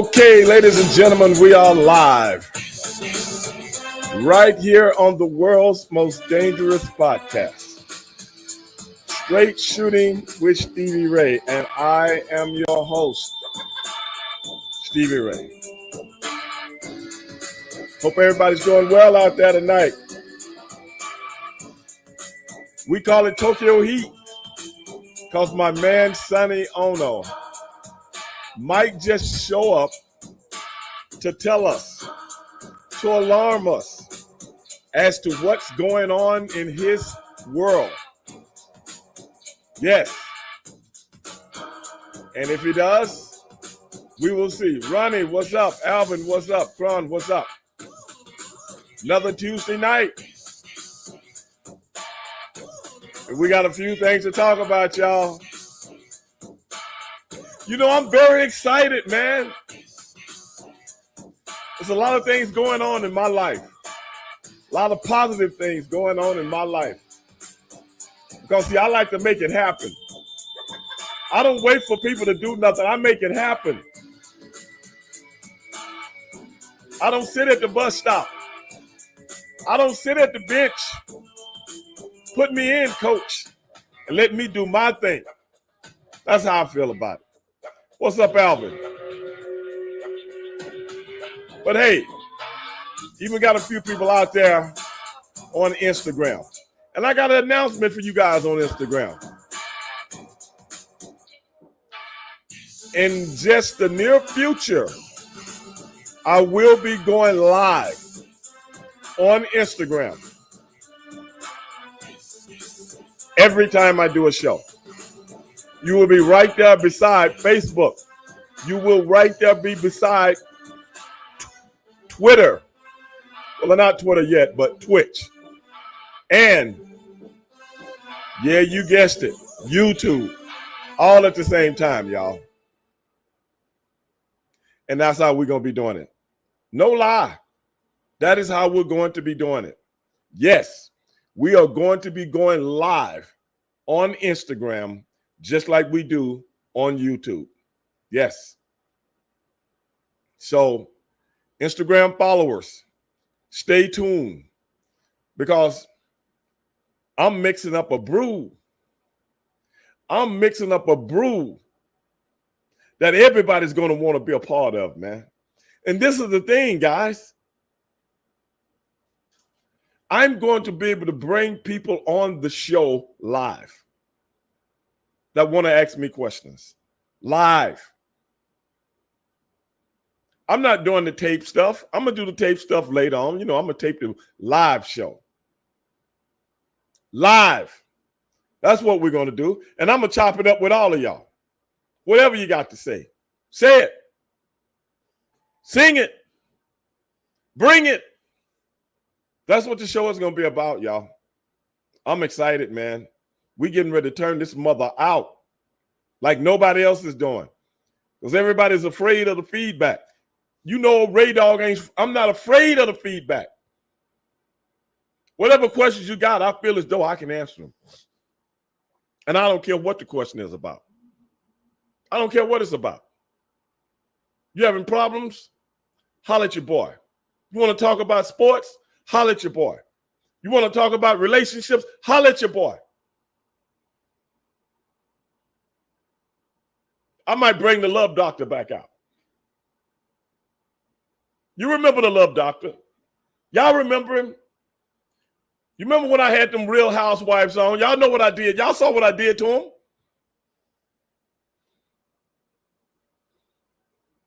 Okay, ladies and gentlemen, we are live right here on the world's most dangerous podcast, Straight Shooting with Stevie Ray, and I am your host, Stevie Ray. Hope everybody's doing well out there tonight. We call it Tokyo Heat because my man Sonny Ono might just show up to tell us, to alarm us as to what's going on in his world. Yes. And if he does, we will see. Ronnie, what's up? Alvin, what's up? Kron, what's up? Another Tuesday night. And we got a few things to talk about, y'all. You know, I'm very excited, man. There's a lot of things going on in my life. A lot of positive things going on in my life. Because, see, I like to make it happen. I don't wait for people to do nothing. I make it happen. I don't sit at the bus stop. I don't sit at the bench. Put me in, coach, and let me do my thing. That's how I feel about it. What's up, Alvin? But hey, even got a few people out there on Instagram. And I got an announcement for you guys on Instagram. In just the near future, I will be going live on Instagram every time I do a show. You will be right there beside Facebook. You will right there be beside Twitter. Well, not Twitter yet, but Twitch. And, yeah, you guessed it, YouTube. All at the same time, y'all. And that's how we're going to be doing it. No lie. That is how we're going to be doing it. Yes, we are going to be going live on Instagram just like we do on YouTube. Yes. So, Instagram followers, stay tuned because I'm mixing up a brew. I'm mixing up a brew that everybody's going to want to be a part of, man. And this is the thing, guys. I'm going to be able to bring people on the show live that want to ask me questions. Live. I'm not doing the tape stuff. I'm going to do the tape stuff later on. You know, I'm going to tape the live show. Live. That's what we're going to do. And I'm going to chop it up with all of y'all. Whatever you got to say. Say it. Sing it. Bring it. That's what the show is going to be about, y'all. I'm excited, man. We getting ready to turn this mother out like nobody else is doing. Because everybody's afraid of the feedback. You know, Ray Dog I'm not afraid of the feedback. Whatever questions you got, I feel as though I can answer them. And I don't care what the question is about. I don't care what it's about. You having problems? Holler at your boy. You want to talk about sports? Holler at your boy. You want to talk about relationships? Holler at your boy. I might bring the love doctor back out. You remember the love doctor? Y'all remember him? You remember when I had them Real Housewives on? Y'all know what I did. Y'all saw what I did to him.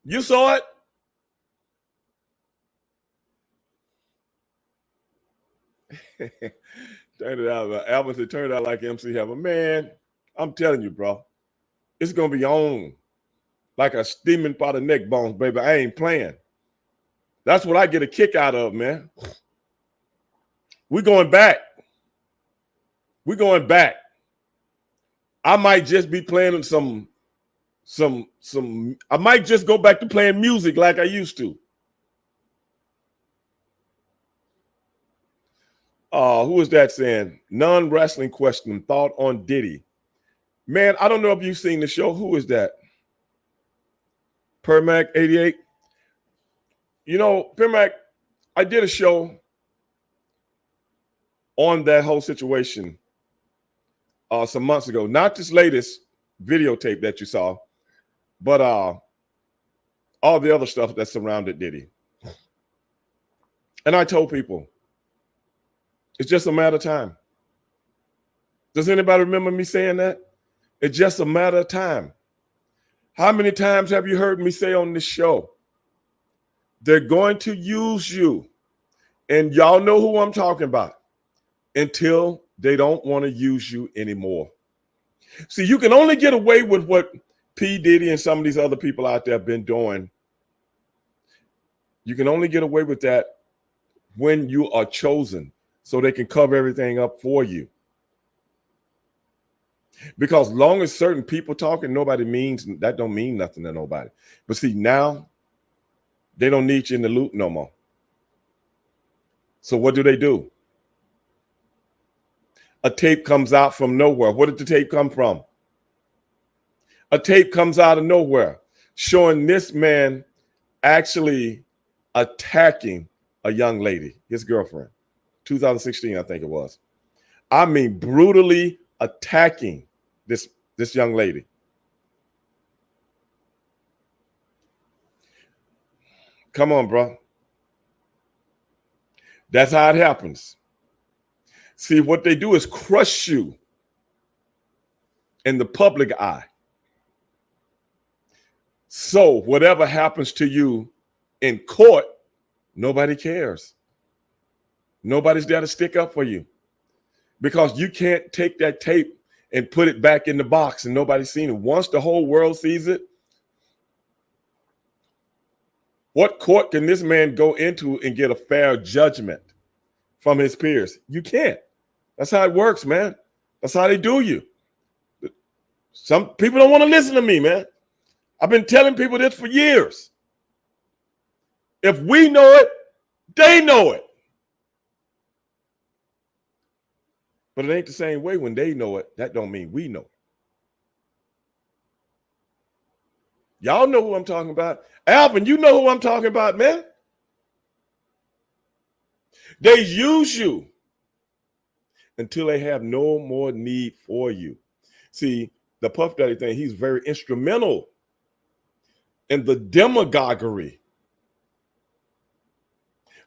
You saw it? Turned it out. Alvin said, turned out like MC Hammer. Man, I'm telling you, bro. It's going to be on like a steaming pot of neck bones, baby. I ain't playing. That's what I get a kick out of, man. We're going back. We're going back. I might just be playing some I might just go back to playing music like I used to. Who is that saying? Non-wrestling question, thought on Diddy. Man, I don't know if you've seen the show. Who is that? Permac 88. You know, Pimac, I did a show on that whole situation some months ago. Not this latest videotape that you saw, but all the other stuff that surrounded Diddy. And I told people, it's just a matter of time. Does anybody remember me saying that? It's just a matter of time. How many times have you heard me say on this show? They're going to use you, and y'all know who I'm talking about, until they don't want to use you anymore. See, you can only get away with what P. Diddy and some of these other people out there have been doing. You can only get away with that when you are chosen, so they can cover everything up for you. Because long as certain people talking, that don't mean nothing to nobody. But see, now they don't need you in the loop no more. So what do? A tape comes out from nowhere. Where did the tape come from? A tape comes out of nowhere showing this man actually attacking a young lady, his girlfriend, 2016, I think it was. I mean, brutally attacking this young lady. Come on, bro. That's how it happens. See, what they do is crush you in the public eye. So whatever happens to you in court, nobody cares. Nobody's there to stick up for you, because you can't take that tape and put it back in the box and nobody's seen it. Once the whole world sees it, what court can this man go into and get a fair judgment from his peers? You can't. That's how it works, man. That's how they do you. Some people don't want to listen to me, man. I've been telling people this for years. If we know it, they know it. But it ain't the same way when they know it. That don't mean we know it. Y'all know who I'm talking about. Alvin, you know who I'm talking about, man. They use you until they have no more need for you. See, the Puff Daddy thing, he's very instrumental in the demagoguery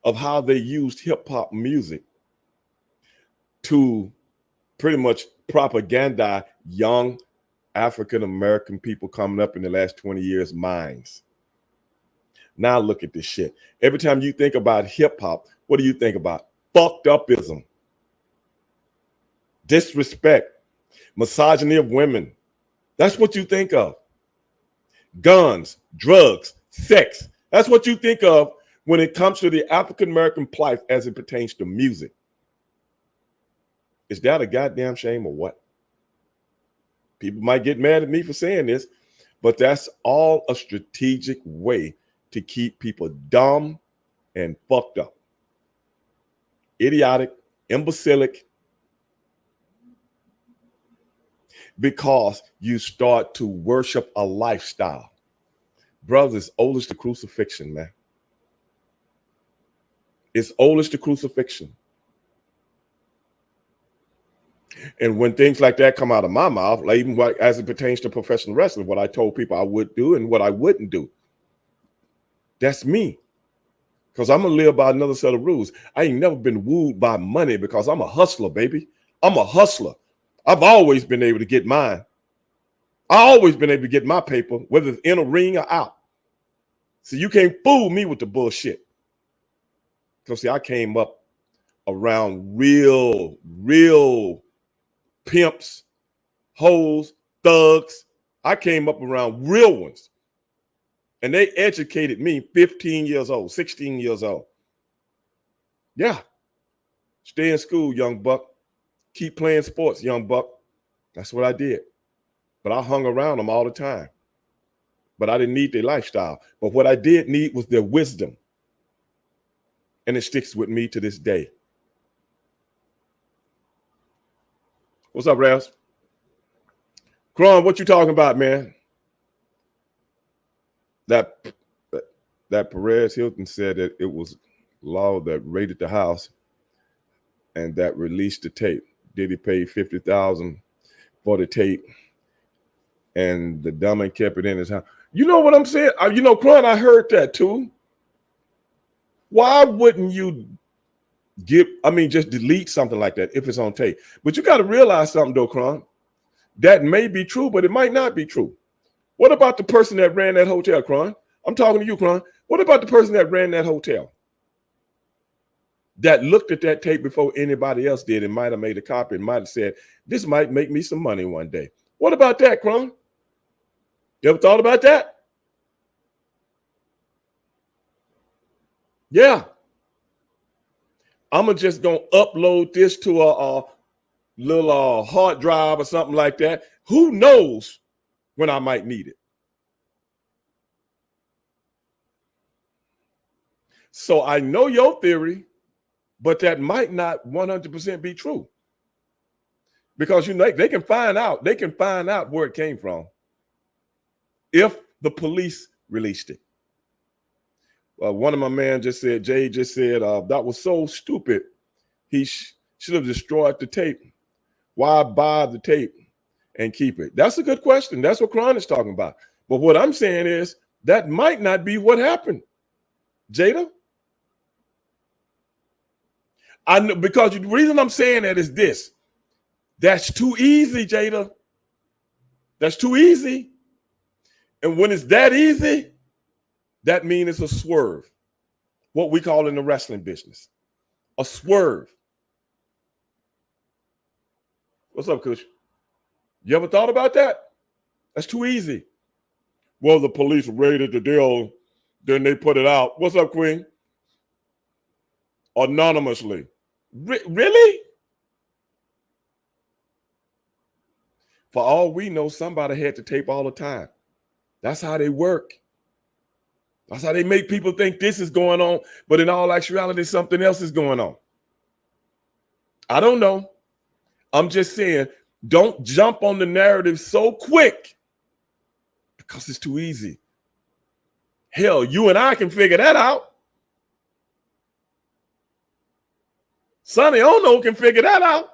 of how they used hip hop music to pretty much propaganda young African-American people coming up in the last 20 years' minds. Now look at this shit. Every time you think about hip hop, what do you think about? Fucked upism, disrespect, misogyny of women. That's what you think of. Guns, drugs, sex. That's what you think of when it comes to the African-American plight as it pertains to music. Is that a goddamn shame or what? People might get mad at me for saying this, but that's all a strategic way to keep people dumb and fucked up. Idiotic, imbecilic, because you start to worship a lifestyle. Brothers, it's old as the crucifixion, man. It's old as the crucifixion. And when things like that come out of my mouth, like even as it pertains to professional wrestling, what I told people I would do and what I wouldn't do, that's me. Because I'm going to live by another set of rules. I ain't never been wooed by money because I'm a hustler, baby. I'm a hustler. I've always been able to get mine. I've always been able to get my paper, whether it's in a ring or out. So you can't fool me with the bullshit. Because see, I came up around real pimps, hoes, thugs. I came up around real ones. And they educated me 15 years old, 16 years old. Yeah. Stay in school, young buck. Keep playing sports, young buck. That's what I did. But I hung around them all the time. But I didn't need their lifestyle. But what I did need was their wisdom. And it sticks with me to this day. What's up, Raz? Cron, what you talking about, man? That that Perez Hilton said that it was law that raided the house and that released the tape. Diddy paid $50,000 for the tape, and the dummy kept it in his house. You know what I'm saying? You know, Cron, I heard that too. Why wouldn't you just delete something like that if it's on tape? But you got to realize something though, Cron. That may be true, but it might not be true. What about the person that ran that hotel, Cron? I'm talking to you, Cron. What about the person that ran that hotel? That looked at that tape before anybody else did and might have made a copy and might have said, this might make me some money one day. What about that, Cron? You ever thought about that? Yeah. I'm just going to upload this to a little hard drive or something like that. Who knows when I might need it? So I know your theory, but that might not 100% be true. Because, you know, they can find out where it came from if the police released it. One of my men just said, Jay just said, that was so stupid. He should have destroyed the tape. Why buy the tape and keep it? That's a good question. That's what Cron is talking about. But what I'm saying is that might not be what happened, Jada. I know, because the reason I'm saying that is this. That's too easy, Jada. That's too easy. And when it's that easy, that means it's a swerve. What we call in the wrestling business, a swerve. What's up, Kush? You ever thought about that? That's too easy. Well, the police raided the deal, then they put it out. What's up, Queen? Anonymously. Really? For all we know, somebody had to tape all the time. That's how they work. That's how they make people think this is going on, but in all actuality, something else is going on. I don't know. I'm just saying, don't jump on the narrative so quick because it's too easy. Hell, you and I can figure that out. Sonny Ono can figure that out.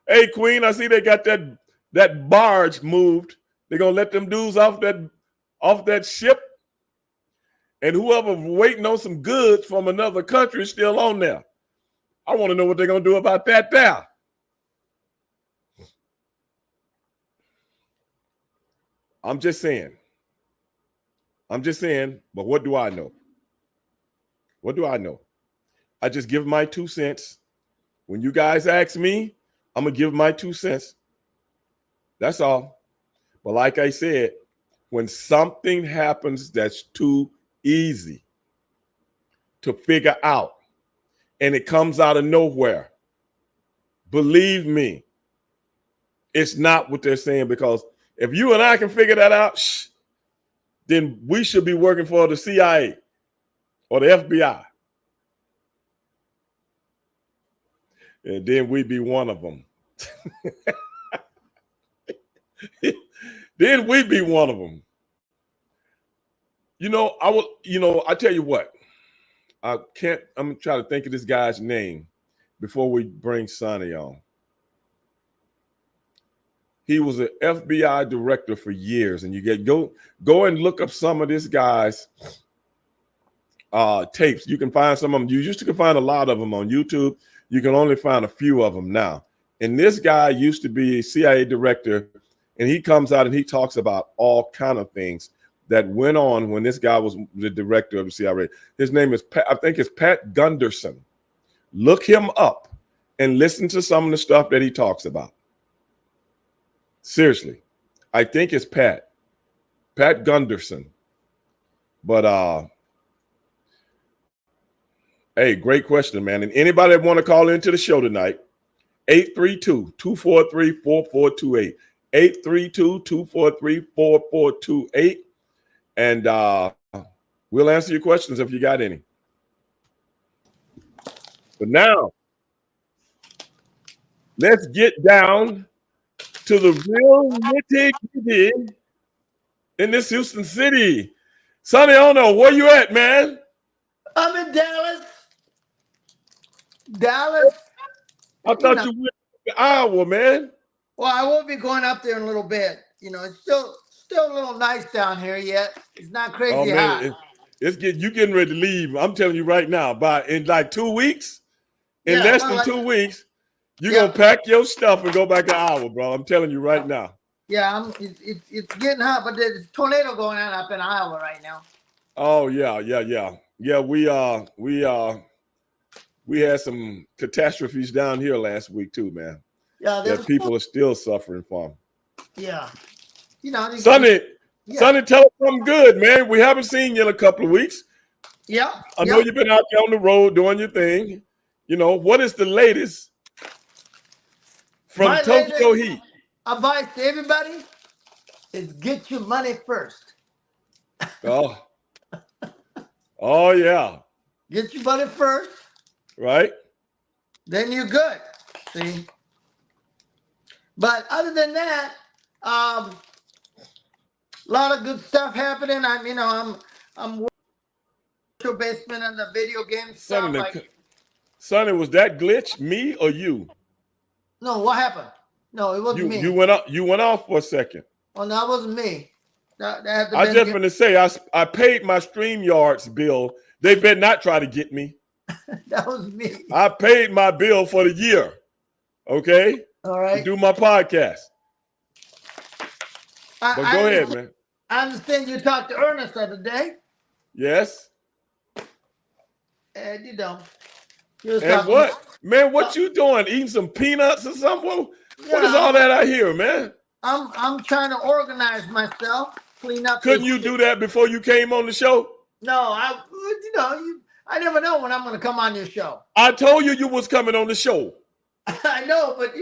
Hey, Queen, I see they got that barge moved. They're gonna let them dudes off that ship. And whoever waiting on some goods from another country is still on there. I want to know what they're going to do about that there. I'm just saying, but what do I know? What do I know? I just give my 2 cents. When you guys ask me, I'm going to give my 2 cents. That's all. But like I said, when something happens that's too easy to figure out and it comes out of nowhere, believe me, it's not what they're saying, because if you and I can figure that out, then we should be working for the CIA or the FBI. And then we'd be one of them. Then we'd be one of them. I tell you what, I'm gonna try to think of this guy's name before we bring Sonny on. He was an FBI director for years, and you go and look up some of this guy's tapes. You can find some of them. You used to find a lot of them on YouTube. You can only find a few of them now. And this guy used to be a CIA director, and he comes out and he talks about all kind of things that went on when this guy was the director of the CIA. His name is I think it's Pat Gunderson. Look him up and listen to some of the stuff that he talks about. Seriously, I think it's Pat Gunderson. But hey, great question, man. And anybody that want to call into the show tonight, 832-243-4428. 832-243-4428. And we'll answer your questions if you got any. But now, let's get down to the real nitty-gritty in this Houston city. Sonny, I don't know. Where you at, man? I'm in Dallas. Dallas. I thought you went to Iowa, man. Well, I won't be going up there in a little bit. It's still a little nice down here yet. It's not Oh, crazy man. hot. You getting ready to leave. I'm telling you right now, in like 2 weeks, in Yeah, less well, than like- 2 weeks, you're Yeah. going to pack your stuff and go back to Iowa, bro. I'm telling you right now. Yeah, it's getting hot, but there's a tornado going on up in Iowa right now. Oh, yeah. Yeah, we had some catastrophes down here last week too, man. Yeah, That people are still suffering from. Yeah. Sonny, Yeah. Sonny, tell us something good, man. We haven't seen you in a couple of weeks. Yeah. I know you've been out there on the road doing your thing. What is the latest from My Tokyo latest Heat? advice to everybody is get your money first. Oh. Oh, yeah. Get your money first. Right? Then you're good. See? But other than that, a lot of good stuff happening. I'm working basement on the video game stuff. Sonny, was that glitch me or you? No, what happened? No, it wasn't me. You went off for a second. Oh, no, that wasn't me. I just want to say I paid my StreamYards bill. They better not try to get me. That was me. I paid my bill for the year. Okay? All right. To do my podcast. But go ahead, man. I understand you talked to Ernest the other day. Yes. And and what? Man, what you doing? Eating some peanuts or something? What is all that I hear, man? I'm trying to organize myself, clean up. Couldn't you do that before you came on the show? No, I never know when I'm going to come on your show. I told you was coming on the show. I know, but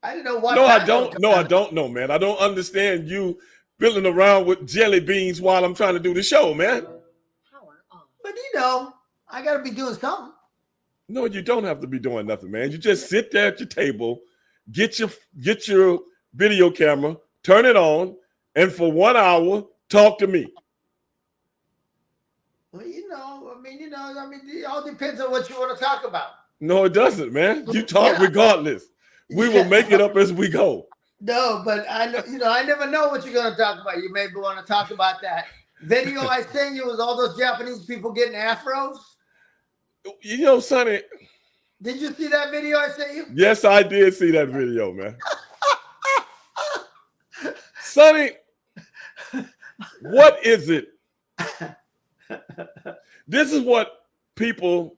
I didn't know what. No, I don't. No, I don't know, man. I don't understand you fiddling around with jelly beans while I'm trying to do the show, man. But I got to be doing something. No, you don't have to be doing nothing, man. You just sit there at your table, get your video camera, turn it on, and for 1 hour, talk to me. Well, it all depends on what you want to talk about. No, it doesn't, man. You talk regardless. We will make it up as we go. No, but I never know what you're going to talk about. You may want to talk about that video I sent you was all those Japanese people getting afros. Sonny. Did you see that video I sent you? Yes, I did see that video, man. Sonny, what is it? This is what people,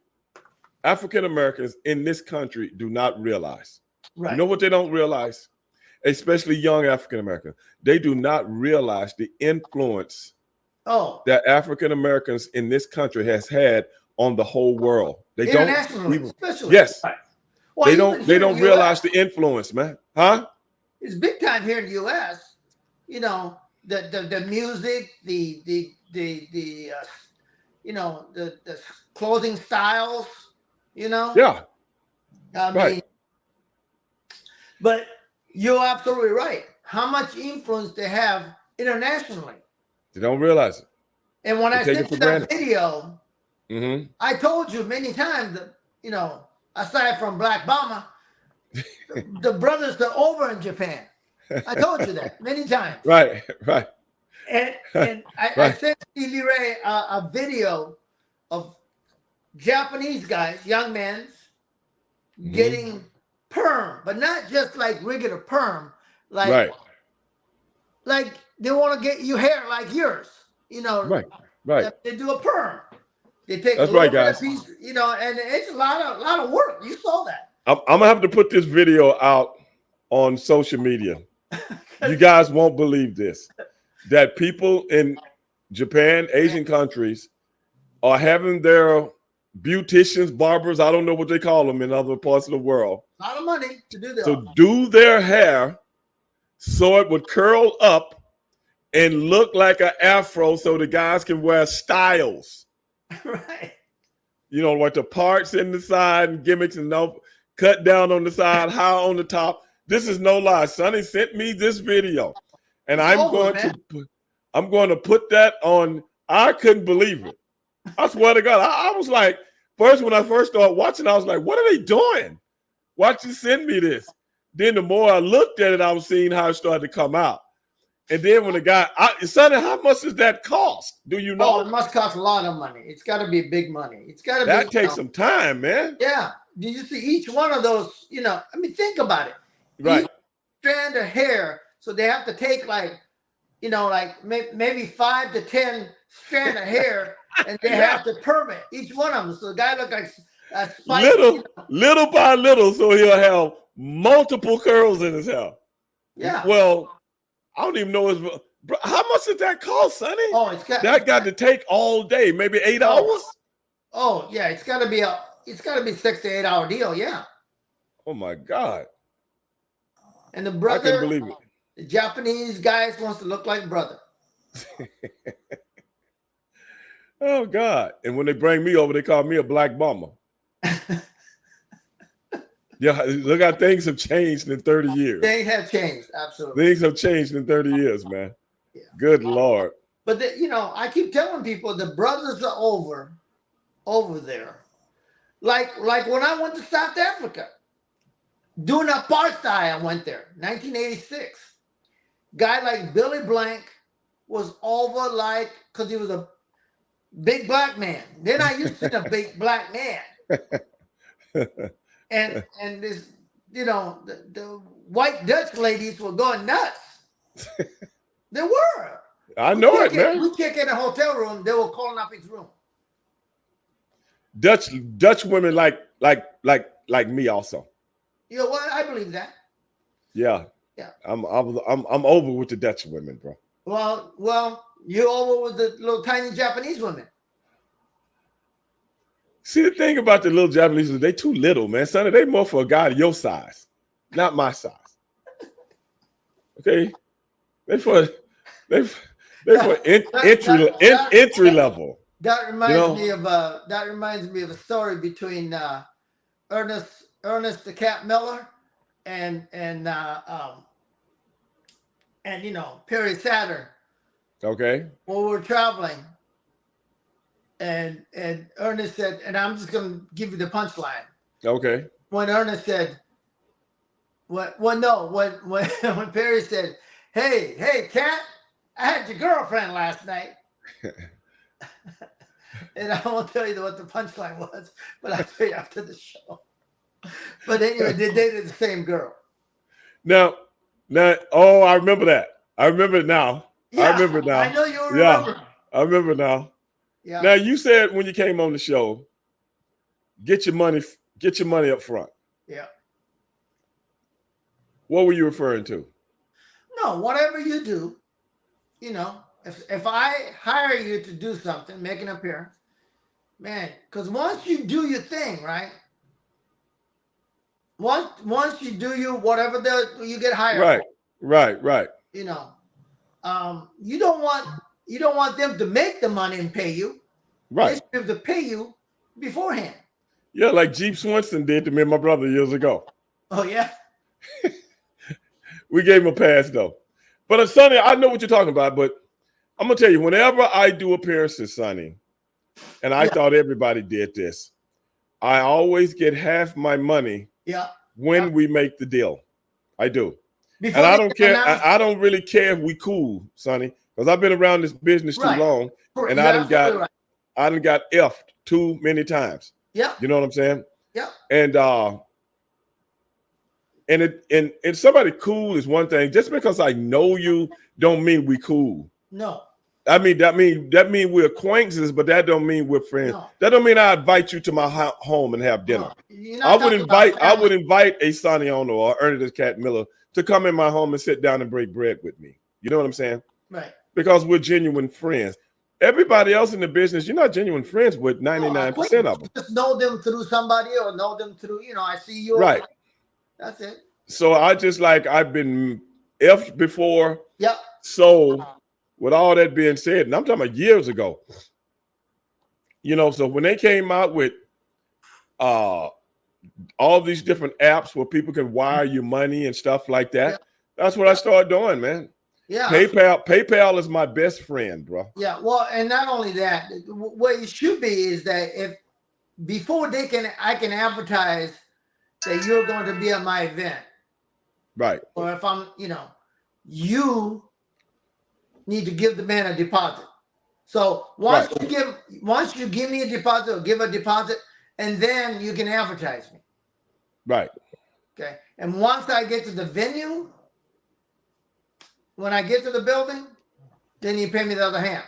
African Americans in this country, do not realize. Right. You know what they don't realize? Especially young African Americans. They do not realize the influence that African Americans in this country has had on the whole world. They don't. Especially. Yes. Right. Well, they don't realize the influence, man. Huh? It's big time here in the U.S. The music, the clothing styles, Yeah. Right. But you're absolutely right. How much influence they have internationally. They don't realize it. And when I sent you that video, mm-hmm. I told you many times that, aside from Black Mama, the brothers are over in Japan. I told you that many times. Right. And I sent Stevie Ray a video of Japanese guys, young men, getting perm, but not just like regular perm, like they want to get you hair like yours, Right. They do a perm. They take that's a little right, bit guys. of piece, and it's a lot of work. You saw that. I'm gonna have to put this video out on social media. You guys won't believe this, that people in Japan, Asian countries, are having their beauticians, barbers, I don't know what they call them in other parts of the world. A lot of money to do that. To do their hair so it would curl up and look like an afro so the guys can wear styles. Right. Like the parts in the side and gimmicks and cut down on the side, high on the top. This is no lie. Sonny sent me this video, and It's I'm over, going to put that on. I couldn't believe it. I swear to God, I was like, when I first started watching, I was like, what are they doing? Why'd you send me this? Then the more I looked at it, I was seeing how it started to come out. And then when the guy, Sonny, how much does that cost? Do you know? Oh, it must cost a lot of money. It's got to be big money. It's got to be. That takes some time, man. Yeah. Do you see each one of those? I mean, think about it. Right. Each strand of hair. So they have to take like maybe 5 to 10 strand of hair, and they have to perm it, each one of them. So the guy look like a spike, little by little, so he'll have multiple curls in his hair. Yeah. Well, I don't even know how much did that cost, Sonny? Oh, that got to take all day, maybe 8 hours. Oh yeah, it's got to be 6 to 8 hour deal. Yeah. Oh my God. And the brother, I can believe it. The Japanese guys wants to look like brother. Oh God. And when they bring me over, they call me a black bomber. Yeah, look how things have changed in 30 years. They have changed, absolutely. Things have changed in 30 years, man. Yeah. Good Lord. But I keep telling people the brothers are over there. Like when I went to South Africa, during apartheid, I went there, 1986. Guy like Billy Blank was over because he was a big black man. Then I used to see a big black man. And this, the white Dutch ladies were going nuts. They were. I know it, man. We check in a hotel room, they were calling up his room. Dutch women like me also. You know what? I believe that. Yeah. Yeah. I'm over with the Dutch women, bro. Well, you're over with the little tiny Japanese women. See, the thing about the little Japanese is they too little, man. Sonny, they more for a guy your size, not my size. Okay, they for entry level. That reminds me of a story between Ernest the Cat Miller and Perry Saturn. Okay. When we were traveling. And Ernest said, and I'm just going to give you the punchline. Okay. When Ernest said, when Perry said, hey, Cat, I had your girlfriend last night. And I won't tell you what the punchline was, but I'll tell you after the show. But anyway, they dated the same girl. Now, I remember that. I remember it now. Yeah, I remember it now. I know you remember. Yeah, I remember now. Yeah. Now you said when you came on the show, get your money up front. Yeah. What were you referring to? No, whatever you do, if I hire you to do something, make an appearance, man, because once you do your thing, right? Once you do whatever you get hired. Right. You don't want them to make the money and pay you. Right. They should have to pay you beforehand. Yeah, like Jeep Swenson did to me and my brother years ago. Oh, yeah? We gave him a pass, though. But, Sonny, I know what you're talking about, but I'm going to tell you, whenever I do appearances, Sonny, and I thought everybody did this, I always get half my money when we make the deal. I do. And I don't care. I don't really care if we cool, Sonny, because I've been around this business too long, and I done got effed too many times. Yeah. You know what I'm saying? Yeah. And somebody cool is one thing. Just because I know you don't mean we cool. No. I mean that mean we're acquaintances, but that don't mean we're friends. No. That don't mean I invite you to my home and have dinner. No. I would invite a Sonny Ono or Ernest the Cat Miller to come in my home and sit down and break bread with me. You know what I'm saying? Right. Because we're genuine friends. Everybody else in the business, you're not genuine friends with 99% of them. You just know them through somebody or know them through, I see you. Right. That's it. So I've been effed before. Yep. So with all that being said, and I'm talking about years ago, so when they came out with all these different apps where people can wire you money and stuff like that. Yeah. That's what I started doing, man. Yeah. PayPal is my best friend, bro. Yeah. Well, and not only that, what it should be is that if before I can advertise that you're going to be at my event. Right. Or if I'm, you need to give the man a deposit. So once you give me a deposit or give a deposit, and then you can advertise me. Right. Okay. And once I get to the venue, when I get to the building, then you pay me the other half.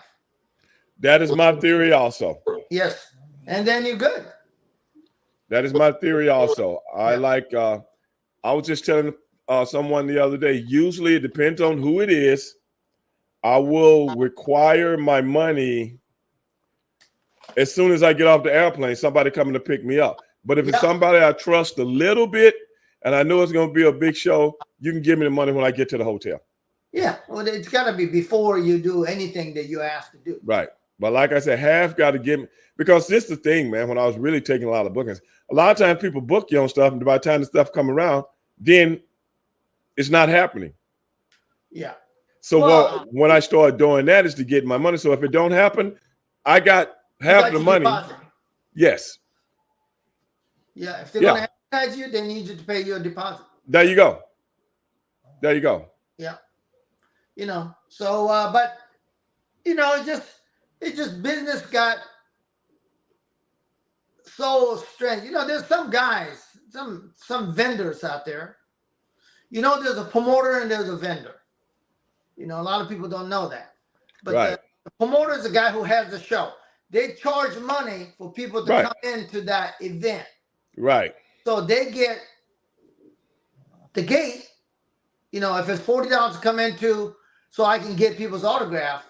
That is my theory also. Yes. And then you're good. That is my theory also. I was just telling someone the other day, usually it depends on who it is. I will require my money as soon as I get off the airplane, somebody coming to pick me up. But if it's somebody I trust a little bit and I know it's going to be a big show, you can give me the money when I get to the hotel. Yeah. Well, it's got to be before you do anything that you asked to do. Right. But like I said, half got to give me, because this is the thing, man, when I was really taking a lot of bookings, a lot of times people book you on stuff, and by the time the stuff come around, then it's not happening. Yeah. So when I started doing that is to get my money. So if it don't happen, I got half the money. Deposit. Yes. Yeah. If they're going to advertise you, they need you to pay your deposit. There you go. There you go. Yeah. So, but, it's just business got so strange. There's some guys, some vendors out there. There's a promoter and there's a vendor. A lot of people don't know that. But the promoter is the guy who has the show. They charge money for people to come into that event. Right. So they get the gate, if it's $40 to come into, so I can get people's autograph.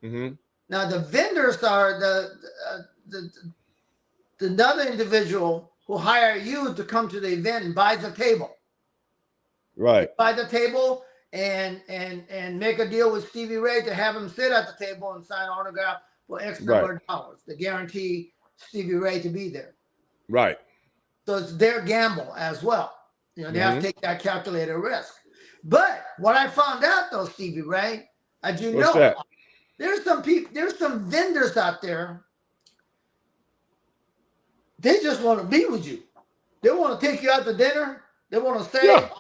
Mm-hmm. Now the vendors are the another individual who hire you to come to the event and buys a table. Right. Buy the table and make a deal with Stevie Ray to have him sit at the table and sign autograph for X number of dollars to guarantee Stevie Ray to be there. Right. So it's their gamble as well. They have to take that calculated risk. But what I found out though, Stevie Ray, as you know, there's some vendors out there. They just want to be with you. They want to take you out to dinner. They want to say,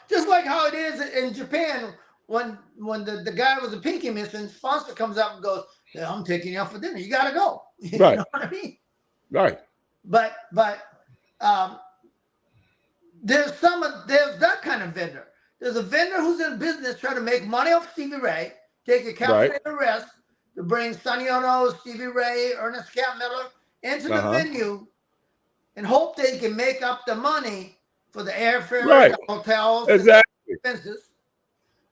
just like how it is in Japan when the guy was a pinky missing, sponsor comes up and goes, yeah, I'm taking you out for dinner. You got to go. You know what I mean? Right. But there's that kind of vendor. There's a vendor who's in business trying to make money off Stevie Ray, take a calculated risk to bring Sonny Ono, Stevie Ray, Ernest Cat Miller into the venue and hope they can make up the money for the airfare, the hotels, expenses.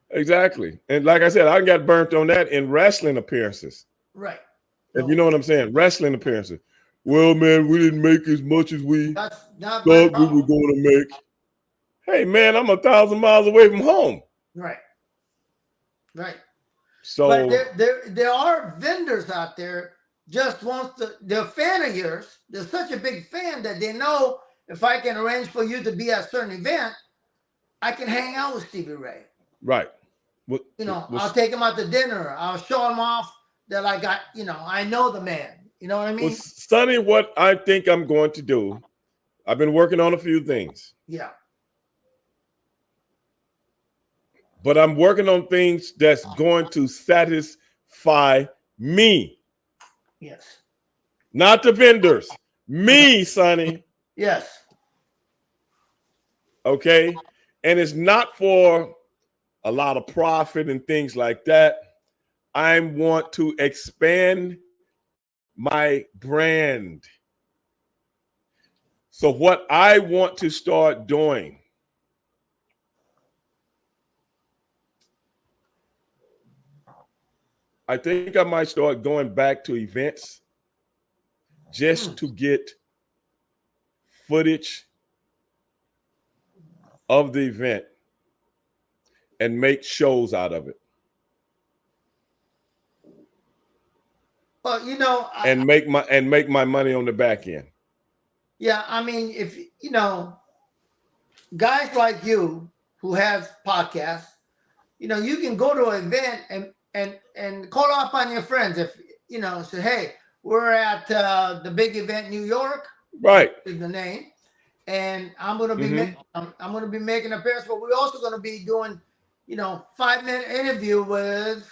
Exactly. And like I said, I got burnt on that in wrestling appearances. Right. If you know what I'm saying, wrestling appearances. Well, man, we didn't make as much as we thought we were going to make. Hey, man, I'm 1,000 miles away from home. Right. Right. So but there are vendors out there they're a fan of yours. They're such a big fan that they know if I can arrange for you to be at a certain event, I can hang out with Stevie Ray. Right. I'll take him out to dinner. I'll show him off that I got, I know the man. You know what I mean? Well, Sonny, what I think I'm going to do, I've been working on a few things. Yeah. But I'm working on things that's going to satisfy me. Yes. Not the vendors. Me, Sonny. Yes. Okay. And it's not for a lot of profit and things like that. I want to expand my brand. So what I want to start doing, I think I might start going back to events just to get footage of the event and make shows out of it. Well, and make my money on the back end. Yeah, I mean, if you know, guys like you who have podcasts, you can go to an event and call up on your friends. If say, hey, we're at the big event in New York, Right. is the name, and I'm gonna be Mm-hmm. I'm gonna be making an appearance, but we're also gonna be doing 5-minute interview with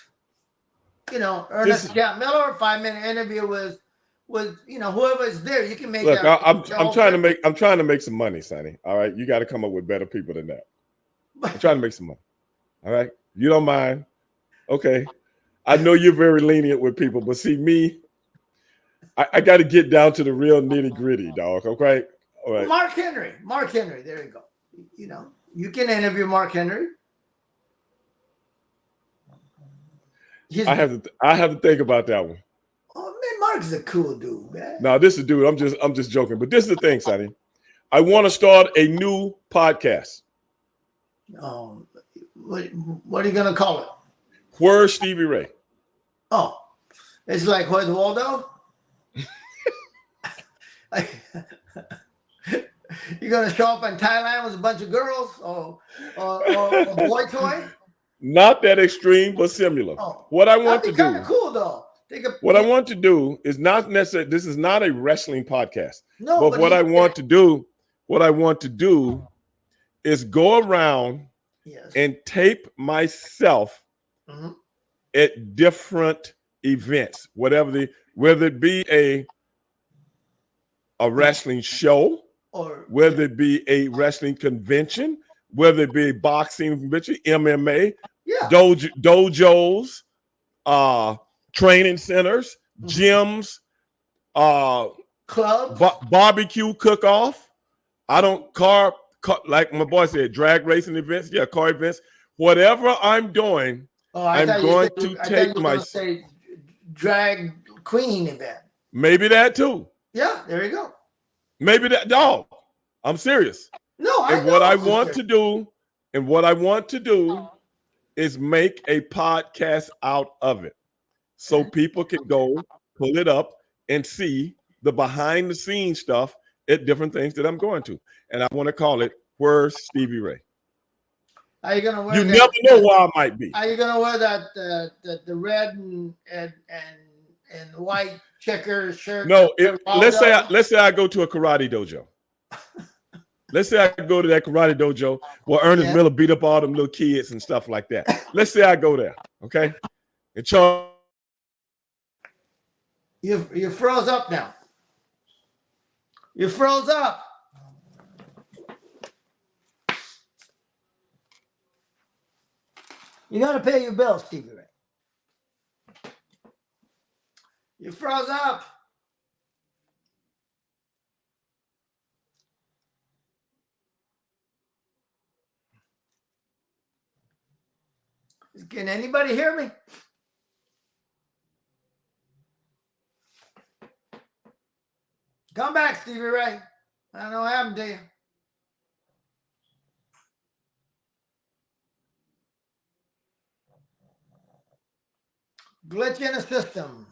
Ernest Jack Miller, 5-minute interview with whoever is there. You can make Look, that. I'm trying to make some money, Sonny. All right, you got to come up with better people than that. I'm trying to make some money. All right, you don't mind? Okay, I know you're very lenient with people, but see me, I got to get down to the real nitty gritty, dog. Okay, all right. Mark Henry. There you go. You can interview Mark Henry. I have to think about that one. Oh man, Mark's a cool dude, man. No, this is dude. I'm just joking. But this is the thing, Sonny. I want to start a new podcast. What are you gonna call it? Where's Stevie Ray? Oh, it's like Where's Waldo? You're gonna show up in Thailand with a bunch of girls or a boy toy? Not that extreme, but similar. Oh, What I want to that'd be kind do. of cool though. What I want to do is not necessarily. This is not a wrestling podcast. No, but what I want to do is go around and tape myself at different events, whether it be a wrestling show, or whether it be a wrestling convention, whether it be a boxing convention, MMA, dojos, training centers, gyms, clubs, barbecue cook-off. I don't car like my boy said, drag racing events, car events. Whatever I'm doing, I'm going to take my drag queen event. Maybe that too. Yeah, there you go. Maybe that, dog. I'm serious. No, what I want to do is make a podcast out of it, so people can go pull it up and see the behind the scenes stuff at different things that I'm going to, and I want to call it Where's Stevie Ray? Are you gonna wear? You never know where I might be. Are you gonna wear that the red and white checker shirt? No, let's say I go to a karate dojo. Let's say I go to that karate dojo where Ernest Miller beat up all them little kids and stuff like that. Let's say I go there, okay? And you froze up now. You froze up. You got to pay your bills, Stevie Ray. You froze up. Can anybody hear me? Come back, Stevie Ray. I don't know what happened to you. Glitch in the system.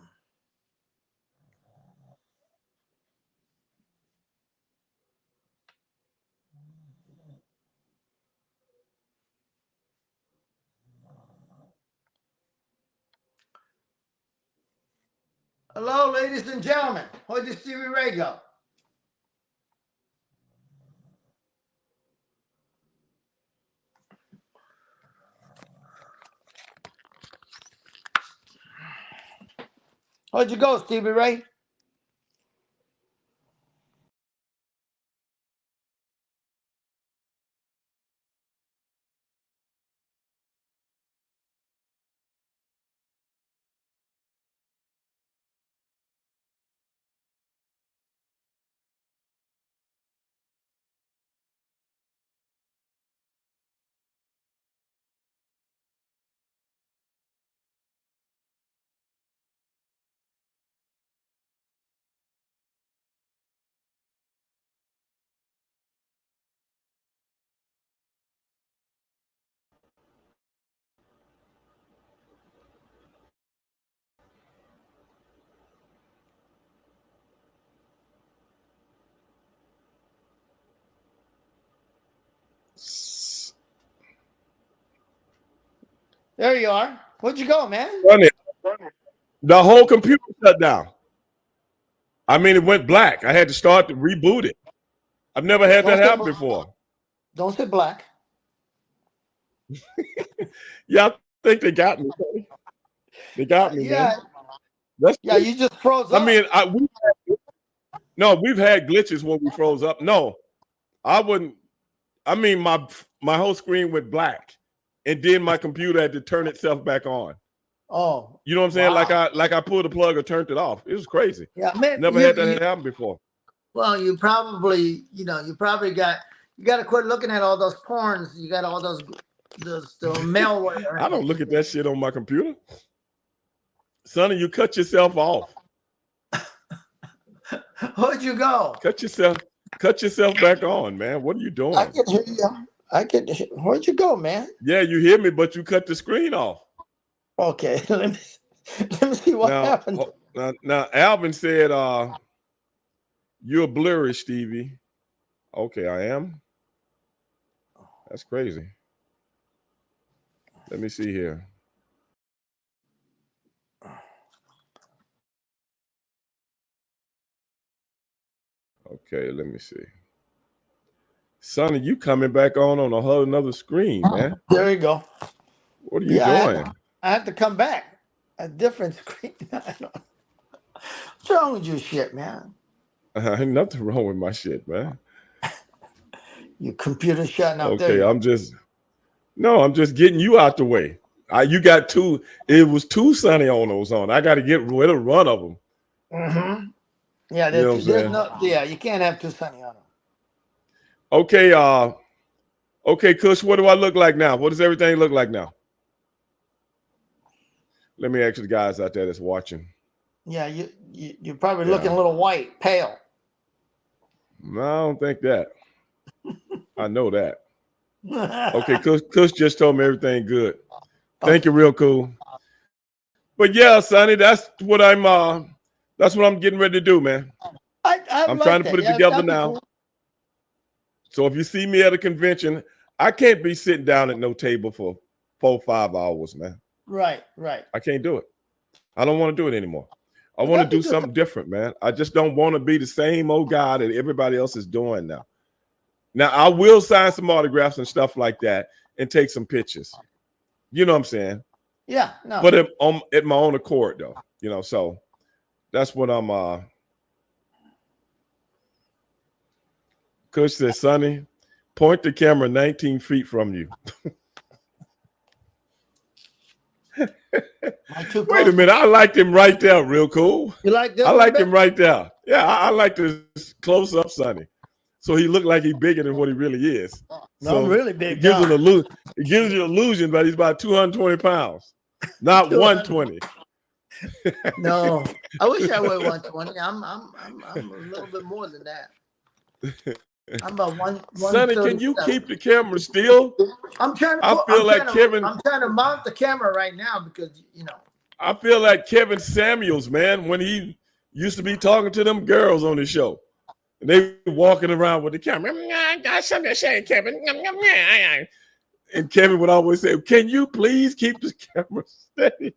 Hello, ladies and gentlemen. Where'd the Stevie Ray go? Where'd you go, Stevie Ray? There you are. Where'd you go, man? Sonny, the whole computer shut down. I mean, it went black. I had to start to reboot it. I've never had that happen before. Don't say black. Yeah, I think they got me. They got me, Yeah. man. That's yeah, you just froze up. I mean, we've had glitches when we froze up. No, I wouldn't. I mean, my whole screen went black, and then my computer had to turn itself back on. Oh, you know what I'm saying? Wow. Like I pulled the plug or turned it off. It was crazy. Yeah, man. Never had that happen before. Well, you probably got to quit looking at all those porns. You got all those malware. I don't look at that shit on my computer. Sonny, you cut yourself off. Where'd you go? Cut yourself back on, man. What are you doing? I can hear you. Where'd you go, man? Yeah, you hear me, but you cut the screen off. Okay, let me see what happened. Now, Alvin said, "You're blurry, Stevie." Okay, I am. That's crazy. Let me see here. Okay, let me see. Sonny, you coming back on a whole another screen, man. There you go. What are you doing? I have to come back. A different screen. What's wrong with you, shit, man? Ain't nothing wrong with my shit, man. Your computer shutting up. Okay, I'm just getting you out the way. You got two. It was two Sonny Onos on. I got to get rid of one of them. Mm-hmm. Yeah, you can't have two Sonny Onos. Okay, okay, Kush, what do I look like now? What does everything look like now? Let me ask the guys out there that's watching. Yeah, you're probably looking a little white, pale. No, I don't think that. I know that. Okay, Kush just told me everything good. Thank you, real cool. But yeah, Sonny, that's what I'm getting ready to do, man. I'm trying to put it together now. Cool. So if you see me at a convention, I can't be sitting down at no table for 4 or 5 hours, man. Right. I can't do it. I don't want to do it anymore. I want to do something different, man. I just don't want to be the same old guy that everybody else is doing now. Now, I will sign some autographs and stuff like that and take some pictures. You know what I'm saying? Yeah. No. But at my own accord, though. You know, so that's what I'm Kush says, Sonny, point the camera 19 feet from you. Wait a minute. I liked him right there. Real cool. You like that? I liked him right there. Yeah, I like this close up Sonny. So he looked like he's bigger than what he really is. No, so I'm really big. It gives you an illusion that he's about 220 pounds, not 120. No, I wish I weighed 120. I'm a little bit more than that. I'm about one. Sonny, can you keep the camera still? I'm trying to. I'm trying to mount the camera right now because I feel like Kevin Samuels, man, when he used to be talking to them girls on his show. And they walking around with the camera. I got something to say, Kevin. And Kevin would always say, "Can you please keep the camera steady?"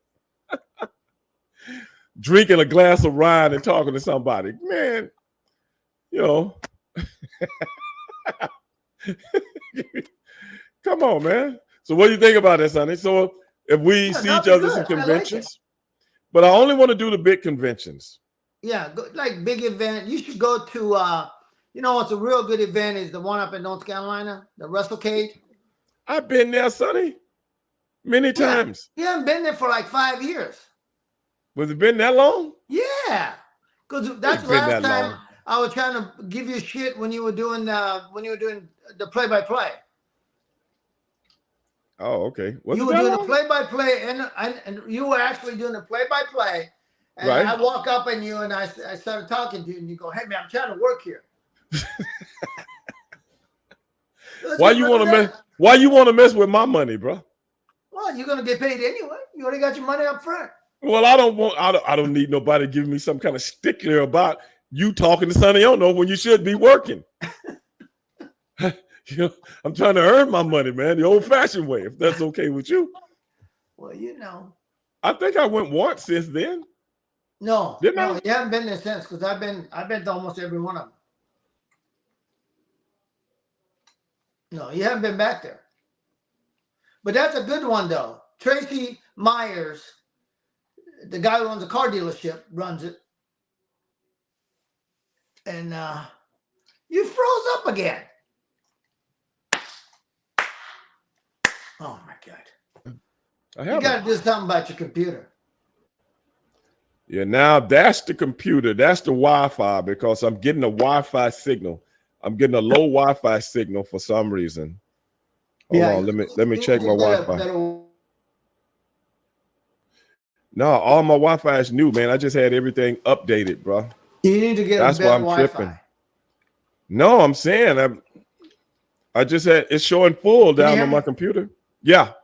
Drinking a glass of wine and talking to somebody. Man, come on, man. So what do you think about that, Sonny? So if we see each other at some conventions, but I only want to do the big conventions. Yeah, like big event. You should go to, what's a real good event is the one up in North Carolina, the Wrestle Cage. I've been there, Sonny, many times. You haven't been there for like 5 years. Was it been that long? Yeah, because that's the last time I was trying to give you shit when you were doing the play-by-play. Oh, okay. You were doing the play-by-play, and you were actually doing the play-by-play. And I walk up on you and I started talking to you and you go, "Hey man, I'm trying to work here." Why you want to mess with my money, bro? Well, you're gonna get paid anyway. You already got your money up front. Well, I don't need nobody giving me some kind of stickler about you talking to Sonny Ono when you should be working. I'm trying to earn my money, man, the old-fashioned way, if that's okay with you. Well, you know. I think I went once since then. No, Didn't no, I? you haven't been there since because I've been to almost every one of them. No, you haven't been back there. But that's a good one though. Tracy Myers, the guy who owns a car dealership, runs it. And you froze up again. Oh my God. You got to do something about your computer. Yeah, now that's the computer. That's the Wi-Fi because I'm getting a Wi-Fi signal. I'm getting a low Wi-Fi signal for some reason. Hold on, let me check my Wi-Fi. No, all my Wi-Fi is new, man. I just had everything updated, bro. You need to get that's a better why I'm Wi-Fi. tripping. No, I'm saying I just had it's showing full down on my computer. Yeah.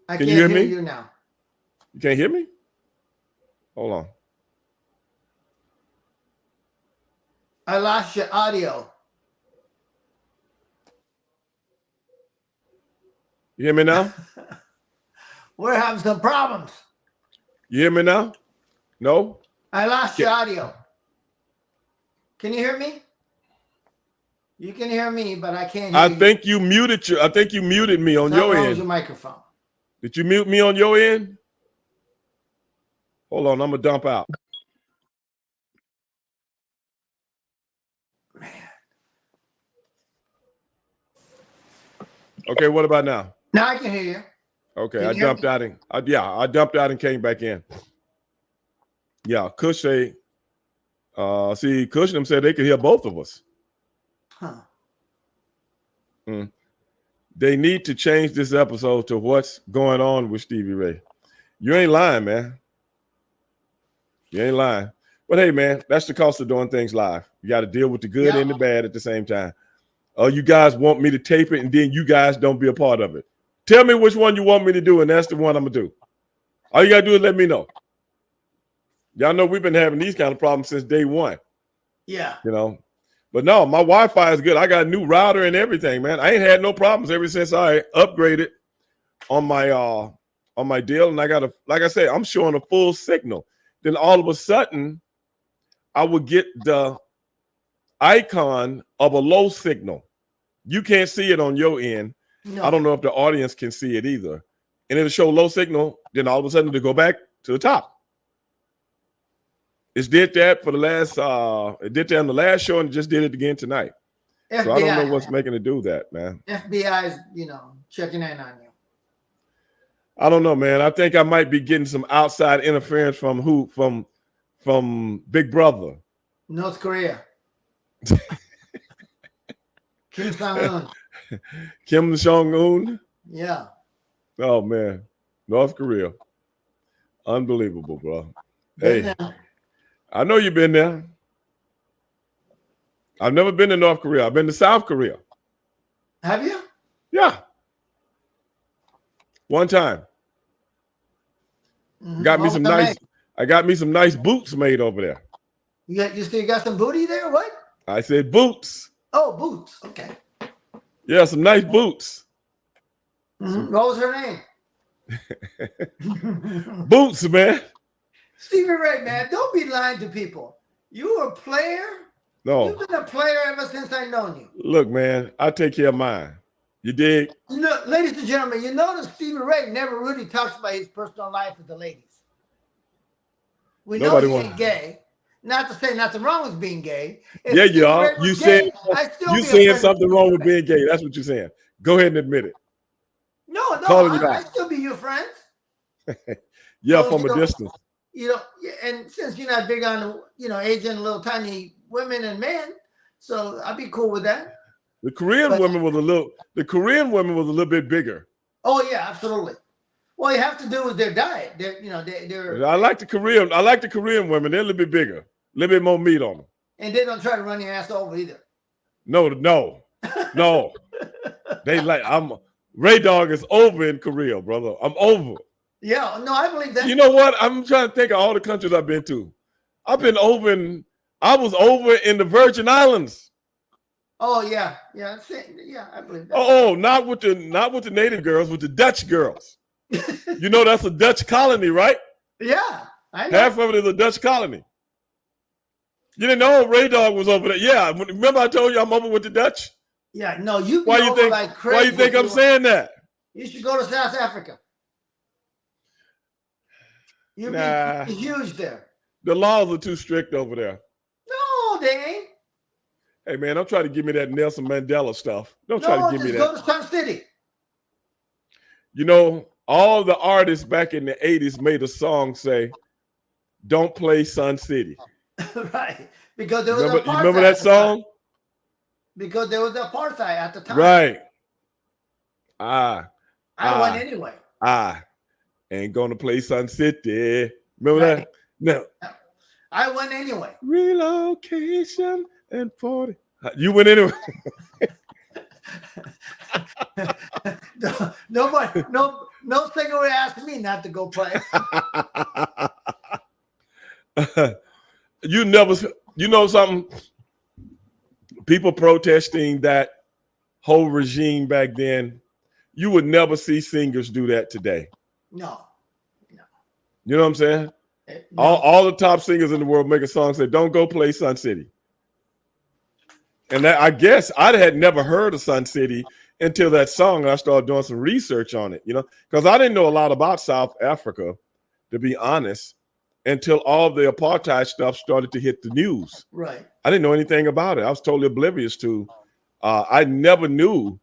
I can't hear you now. You can't hear me? Hold on. I lost your audio. You hear me now? We're having some problems. You hear me now? No? I lost your audio. Can you hear me? You can hear me, but I can't hear you. I think you muted me on your end. Your microphone. Did you mute me on your end? Hold on, I'm gonna dump out. Man. Okay, what about now? Now I can hear you. Okay, I dumped out and I dumped out and came back in. Yeah, Kush say, see, Kush and them said they could hear both of us. Huh. They need to change this episode to what's going on with Stevie Ray. You ain't lying, man. You ain't lying. But hey, man, that's the cost of doing things live. You got to deal with the good and the bad at the same time. Oh, you guys want me to tape it and then you guys don't be a part of it. Tell me which one you want me to do, and that's the one I'm going to do. All you got to do is let me know. Y'all know we've been having these kind of problems since day one. Yeah. You know, but no, my Wi-Fi is good. I got a new router and everything, man. I ain't had no problems ever since I upgraded on my deal. And I got like I said, I'm showing a full signal. Then all of a sudden, I would get the icon of a low signal. You can't see it on your end. No. I don't know if the audience can see it either. And it'll show low signal. Then all of a sudden, it'll go back to the top. It did that for the last, it did that on the last show and it just did it again tonight. FBI, so I don't know what's making it do that, man. FBI is, checking in on you. I don't know, man. I think I might be getting some outside interference from who? From Big Brother. North Korea. Kim Jong-un. Kim Jong-un? Yeah. Oh, man. North Korea. Unbelievable, bro. Hey. I know you've been there. I've never been to North Korea. I've been to South Korea. Have you? Yeah. One time. Mm-hmm. I got me some nice boots made over there. You still got some booty there? What? I said boots. Oh, boots. Okay. Yeah, some nice boots. Mm-hmm. What was her name? Boots, man. Stevie Ray, man, don't be lying to people. You were a player? No. You've been a player ever since I've known you. Look, man, I take care of mine. You dig? Look, ladies and gentlemen, you notice Stevie Ray never really talks about his personal life with the ladies. We know he ain't gay. Not to say nothing wrong with being gay. If yeah, you are. You saying something wrong with being gay. That's what you're saying. Go ahead and admit it. No, I still be your friend. Yeah, from a distance. And since you're not big on, Asian little tiny women and men, so I'd be cool with that. The Korean women was a little bit bigger. Oh yeah, absolutely. All you have to do is their diet. They're. I like the Korean women. They're a little bit bigger, a little bit more meat on them. And they don't try to run your ass over either. No. They Ray Dog is over in Korea, brother. I'm over. Yeah, no, I believe that. You know what? I'm trying to think of all the countries I've been to. I was over in the Virgin Islands. Oh yeah, I believe that. Oh, not with the native girls, with the Dutch girls. You know that's a Dutch colony, right? Yeah, I know. Half of it is a Dutch colony. You didn't know Ray Dog was over there? Yeah. Remember I told you I'm over with the Dutch? Yeah, no, you Why be you over think? like crazy. Why you think I'm saying that? You should go to South Africa. You'd be huge there. The laws are too strict over there. No, they ain't. Hey man, don't try to give me that Nelson Mandela stuff. Don't try to give me that. Go to Sun City. You know, all the artists back in the 80s made a song say, "Don't play Sun City." Right. Because there was you apartheid. remember that song? Because there was apartheid at the time. Right. I went anyway. I ain't gonna play Sun City. Remember that? No. I went anyway. Relocation and 40. You went anyway. Nobody, no singer would ask me not to go play. You know something? People protesting that whole regime back then, you would never see singers do that today. No. You know what I'm saying? No. All the top singers in the world make a song say, "Don't go play Sun City." And that, I guess I had never heard of Sun City until that song. And I started doing some research on it, because I didn't know a lot about South Africa, to be honest, until all the apartheid stuff started to hit the news. Right. I didn't know anything about it. I was totally oblivious to. I never knew.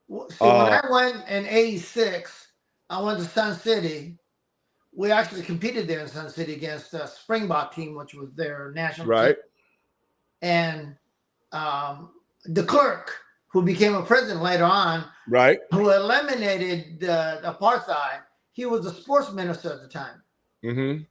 When I went in '86, I went to Sun City. We actually competed there in Sun City against the Springbok team, which was their national team. And de Klerk, who became a president later on, who eliminated the apartheid, he was the sports minister at the time. Mm-hmm.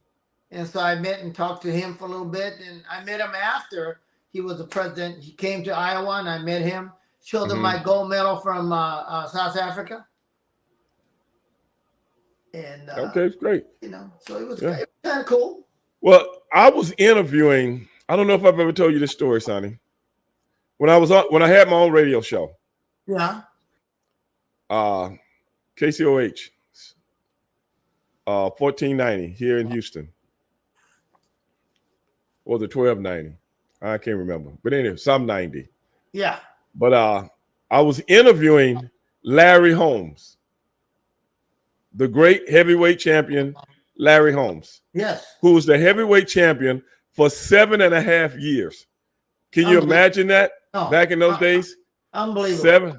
And so I met and talked to him for a little bit. And I met him after he was the president. He came to Iowa and I met him, showed him my gold medal from South Africa. And okay, it's great. So it was kind of cool. Well, I was interviewing, I don't know if I've ever told you this story, Sonny. When I had my own radio show. Yeah. KCOH, 1490 here in Houston. Or the 1290. I can't remember. But anyway, some 90. Yeah. But I was interviewing Larry Holmes, the great heavyweight champion, Larry Holmes. Yes. Who was the heavyweight champion for 7.5 years. Can you imagine that? Back in those days? Unbelievable.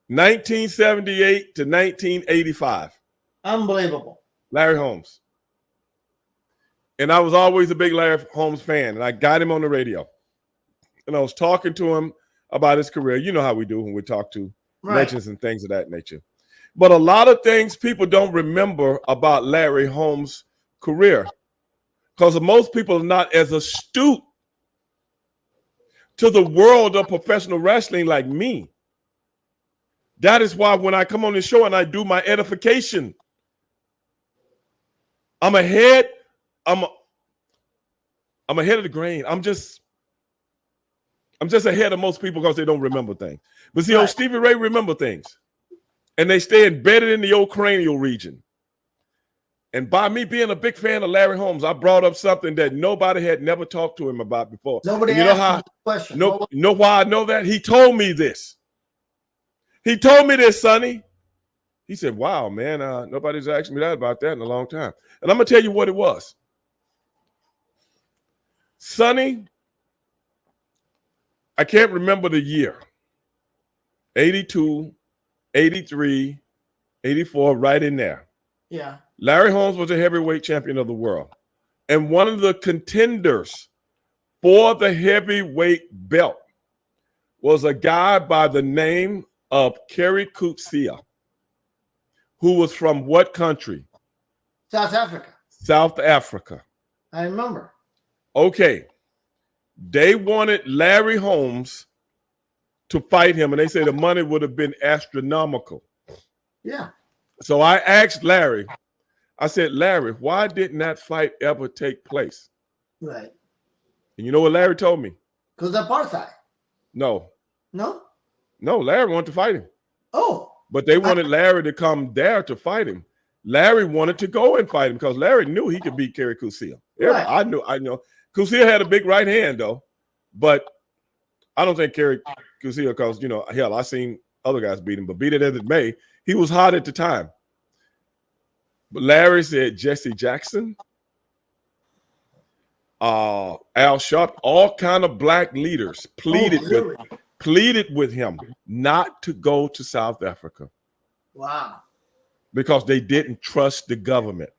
1978 to 1985. Unbelievable. Larry Holmes. And I was always a big Larry Holmes fan, and I got him on the radio. And I was talking to him about his career. You know how we do when we talk to legends and things of that nature. But a lot of things people don't remember about Larry Holmes' career because most people are not as astute to the world of professional wrestling like me. That is why when I come on the show and I do my edification, I'm ahead. I'm ahead of the grain. I'm just ahead of most people because they don't remember things. But see, old Stevie Ray remember things. And they stay embedded in the old cranial region. And by me being a big fan of Larry Holmes, I brought up something that nobody had never talked to him about before. Nobody asked the question. Know why I know that? He told me this. He told me this, Sonny. He said, "Wow, man, nobody's asked me that about that in a long time." And I'm going to tell you what it was. Sonny, I can't remember the year. 82, 83, 84, right in there. Yeah. Larry Holmes was a heavyweight champion of the world. And one of the contenders for the heavyweight belt was a guy by the name of Kerry Coetzee, who was from what country? South Africa. South Africa. I remember. Okay. They wanted Larry Holmes to fight him, and they said the money would have been astronomical. Yeah. So I asked Larry, I said, "Larry, why didn't that fight ever take place?" Right. And you know what Larry told me? Because of apartheid. No. No? No, Larry wanted to fight him. Oh. But they wanted Larry to come there to fight him. Larry wanted to go and fight him because Larry knew he could beat Kerry Cousill. Right. I know. Cousill had a big right hand though, but I don't think Kerry Cousill, because hell, I seen other guys beat him, but beat it as it may, he was hot at the time. But Larry said Jesse Jackson, Al Sharp, all kind of black leaders pleaded with him not to go to South Africa. Wow. Because they didn't trust the government.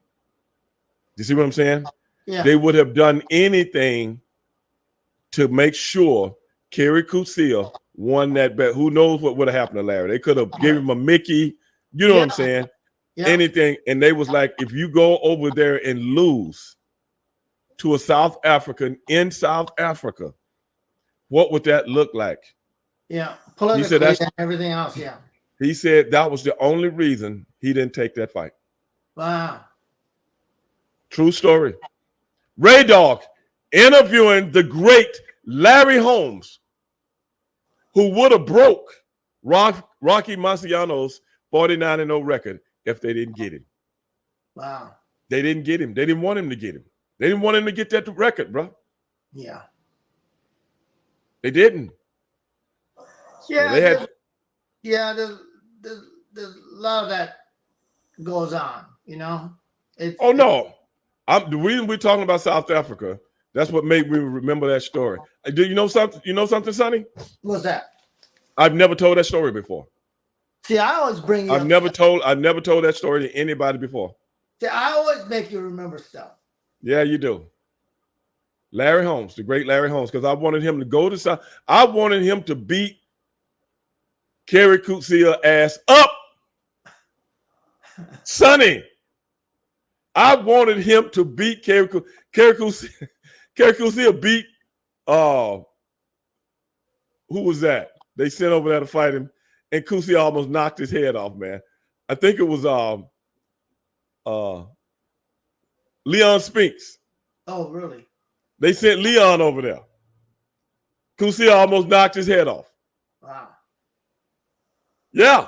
You see what I'm saying? Yeah. They would have done anything to make sure Kerry Cousill won that bet. Who knows what would have happened to Larry? They could have given him a Mickey, you know what I'm saying? Yeah. Anything. And they was like, if you go over there and lose to a South African in South Africa, what would that look like? Yeah. Politically and everything else, yeah. He said that was the only reason he didn't take that fight. Wow. True story. Ray Dog interviewing the great Larry Holmes, who would have broke Rocky Marciano's 49-0 record if they didn't get him. Wow. They didn't get him. They didn't want him to get him. They didn't want him to get that record, bro. Yeah. They didn't. Yeah. So they had. Yeah, there's a lot of that goes on, No. The reason we're talking about South Africa, that's what made me remember that story. Do you know something? You know something, Sonny? What's that? I've never told that story before. See, I always bring you I've never told that story to anybody before. See, I always make you remember stuff. Yeah, you do. Larry Holmes, the great Larry Holmes, because I wanted him to go to South. I wanted him to beat Kerry Cousill ass up. Sonny, I wanted him to beat Kerry Cousill. Kerry Cousill beat who was that? They sent over there to fight him, and Cousill almost knocked his head off, man. I think it was Leon Spinks. Oh, really? They sent Leon over there. Cousill almost knocked his head off. Wow. Yeah.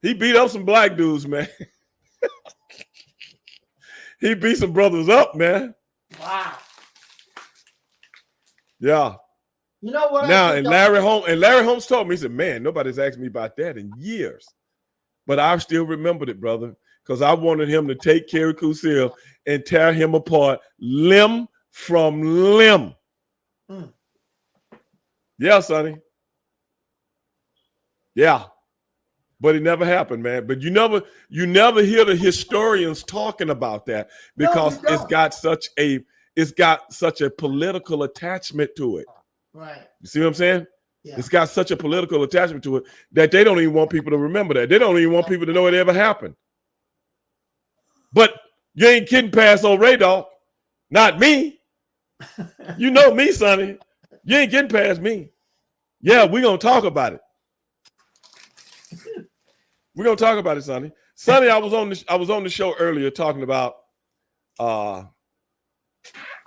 He beat up some black dudes, man. He beat some brothers up, man. Wow. Yeah. You know what? Now, and Larry Holmes told me, he said, man, nobody's asked me about that in years. But I still remembered it, brother, because I wanted him to take Kerry Cousill and tear him apart limb from limb. Mm. Yeah, Sonny. Yeah. But it never happened, man. But you never hear the historians talking about that because it's got such a political attachment to it. Right. You see what I'm saying? Yeah. It's got such a political attachment to it that they don't even want people to remember that. They don't even want people to know it ever happened. But you ain't kidding past old Ray Dog. Not me. You know me, Sonny. You ain't getting past me. Yeah, we're going to talk about it. We're gonna talk about it, Sonny. Sonny, I was on the show earlier talking about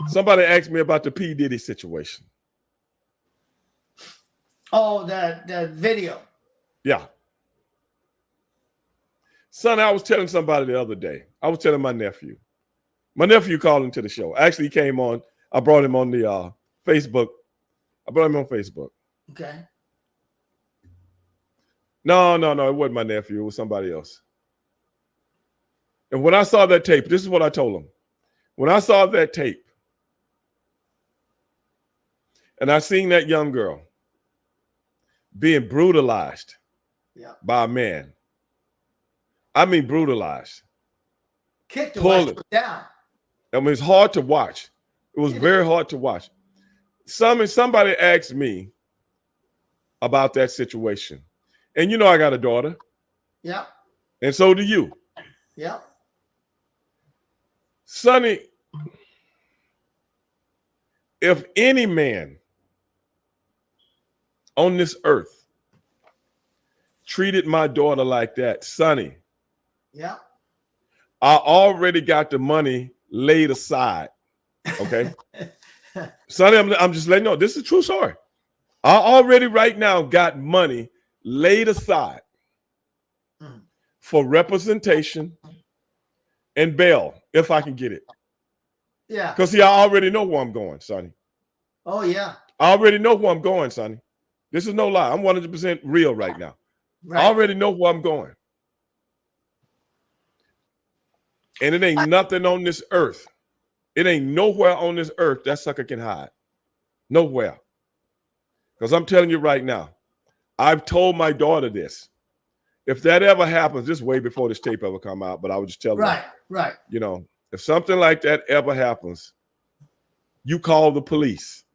somebody asked me about the P. Diddy situation. Oh, that video. Yeah. Sonny, I was telling somebody the other day. I was telling my nephew. My nephew called into the show. Actually, he came on. I brought him on the Facebook. I brought him on Facebook. Okay. No, it wasn't my nephew. It was somebody else. And when I saw that tape, this is what I told him. When I saw that tape, and I seen that young girl being brutalized by a man. I mean, brutalized. Kicked her down. I mean, it's hard to watch. It was very hard to watch. Somebody asked me about that situation. And you know I got a daughter. Yeah. And so do you. Yeah. Sonny, if any man on this earth treated my daughter like that, Sonny, yeah, I already got the money laid aside. Okay. Sonny, I'm just letting you know, this is a true story. I already right now got money laid aside for representation and bail if I can get it. Yeah. Because see, I already know where I'm going, Sonny. Oh yeah. I already know where I'm going, Sonny. This is no lie. I'm 100% real right now. Right. I already know where I'm going. And it ain't nothing on this earth. It ain't nowhere on this earth that sucker can hide. Nowhere. Because I'm telling you right now, I've told my daughter this. If that ever happens, this is way before this tape ever come out, but I would just tell her, Right. you know, if something like that ever happens, you call the police.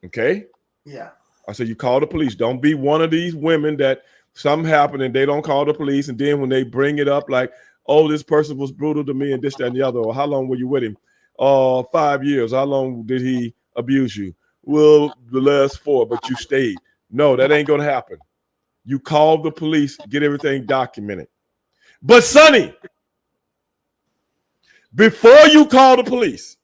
Okay? Yeah. I said, you call the police. Don't be one of these women that something happened and they don't call the police. And then when they bring it up like, oh, this person was brutal to me and this, that, and the other, or how long were you with him? 5 years. How long did he abuse you? Well, the last 4, but you stayed. No, that ain't going to happen. You call the police, get everything documented. But Sonny, before you call the police,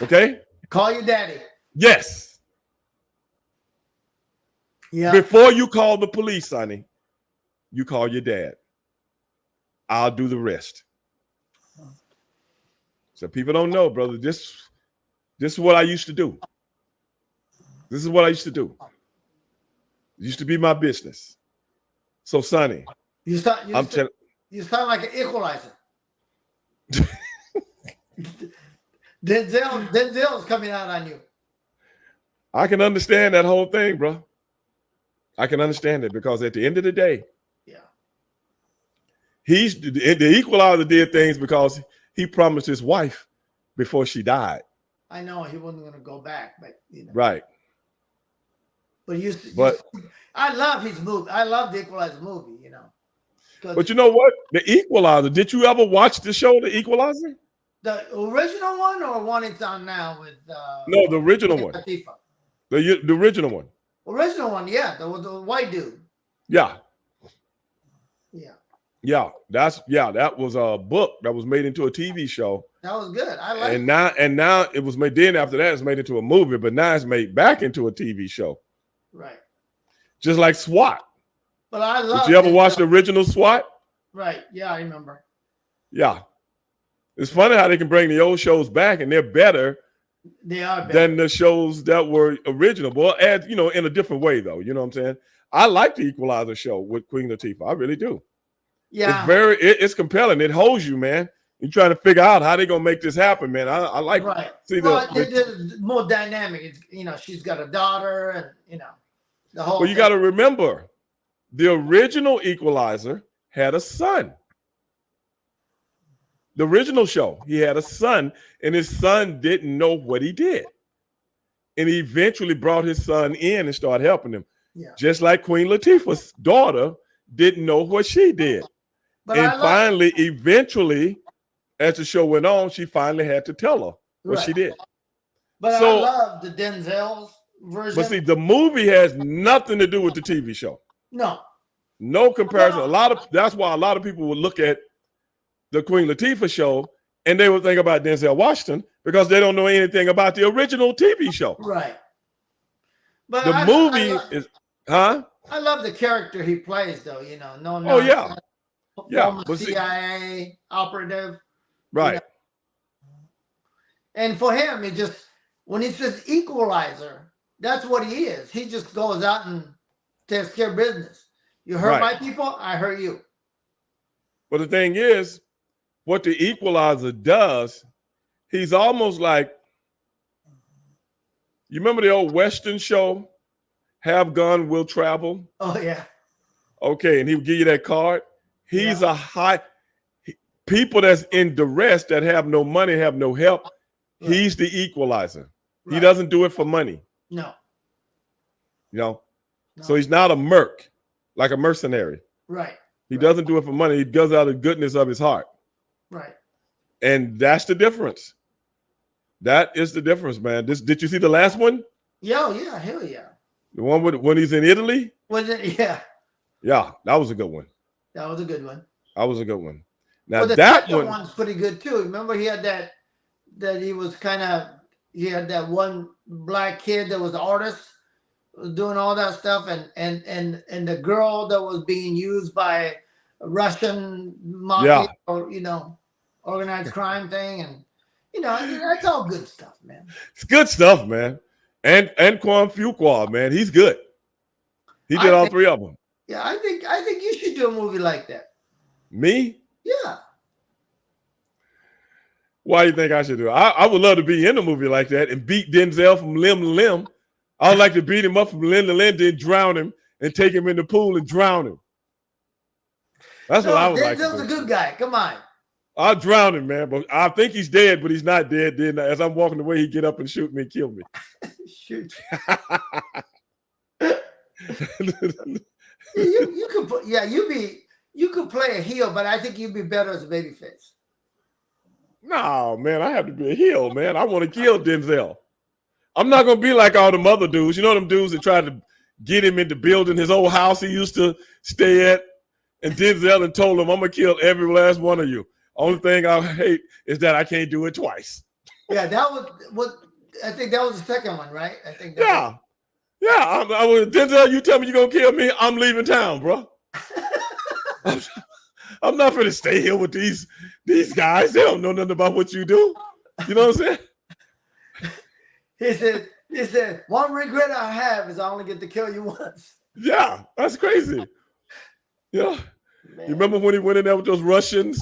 okay? Call your daddy. Yes. Yeah. Before you call the police, Sonny, you call your dad. I'll do the rest. So people don't know, brother. This is what I used to do. This is what I used to do. It used to be my business. So, Sonny, you sound like an equalizer. Denzel's coming out on you. I can understand that whole thing, bro. I can understand it because at the end of the day, yeah, the equalizer did things because he promised his wife before she died. I know he wasn't going to go back, but you know. Right. But I love his movie. I love the Equalizer movie, you know. But you know what? The Equalizer. Did you ever watch the show, The Equalizer? The original one or one it's on now with no, the original one. The original one. Original one, yeah. The white dude. Yeah. Yeah. Yeah. That was a book that was made into a TV show. That was good. I like it. And now it was made, then after that, it's made into a movie, but now it's made back into a TV show. Right. Just like SWAT. But I love. Did you ever watch the original SWAT? Right. Yeah, I remember. Yeah. It's funny how they can bring the old shows back and they're better. They are better than the shows that were original. But add, you know, in a different way though. You know what I'm saying? I like the Equalizer show with Queen Latifah. I really do. Yeah. It's compelling. It holds you, man. You're trying to figure out how they're gonna make this happen, man. I like see the more dynamic. It's, you know, she's got a daughter and you know the whole Well, you got to remember the original Equalizer had a son. The original show, he had a son, and his son didn't know what he did. And he eventually brought his son in and started helping him. Yeah. Just like Queen Latifah's daughter didn't know what she did. But finally, eventually, as the show went on, she finally had to tell her what she did. But I love the Denzel's version. But see, the movie has nothing to do with the TV show. No comparison. That's why a lot of people would look at the Queen Latifah show and they would think about Denzel Washington because they don't know anything about the original TV show. Right. But the movie is, huh? I love the character he plays, though. You know, But CIA operative. Right. You know? And for him, it just when he says equalizer, that's what he is. He just goes out and takes care of business. You hurt my people, I hurt you. But the thing is, what the Equalizer does, he's almost like, you remember the old Western show, Have Gun, Will Travel? Oh, yeah. Okay, and he would give you that card. He's people that's in duress, that have no money, have no help, he's the equalizer. He doesn't do it for money. No. You know? So he's not a merc, like a mercenary. Right. He doesn't do it for money. He does it out of the goodness of his heart. Right. And that's the difference. That is the difference, man. Did you see the last one? Yeah, hell yeah. The one when he's in Italy? Was it? Yeah. Yeah, that was a good one. That was a good one. That was a good one. Now the that one's pretty good too. Remember he had that he was he had that one black kid that was an artist, was doing all that stuff, and the girl that was being used by Russian mafia, or organized crime thing, and that's all good stuff, man. It's good stuff, man. And Quan Fuqua, man, he's good. He did all three of them. Yeah, I think you should do a movie like that. Me? Yeah. Why do you think I should do it? I would love to be in a movie like that and beat Denzel from limb to limb. I would like to beat him up from limb to limb, then drown him and take him in the pool and drown him. That's what I would like to do. Denzel's a good guy. Come on. I'll drown him, man. But I think he's dead, but he's not dead. Then as I'm walking away, he get up and shoot me and kill me. Shoot. you could put, you could play a heel, but I think you'd be better as a babyface. No, man, I have to be a heel, man. I want to kill Denzel. I'm not gonna be like all them other dudes. You know them dudes that tried to get him into building his old house he used to stay at, and Denzel and told him, "I'm gonna kill every last one of you. Only thing I hate is that I can't do it twice." Yeah, that was what I think that was the second one, right? I think. Yeah. Denzel, you tell me you're gonna kill me, I'm leaving town, bro. I'm not gonna stay here with these guys. They don't know nothing about what you do. You know what I'm saying? He said, one regret I have is I only get to kill you once. Yeah, that's crazy. Yeah. Man. You remember when he went in there with those Russians?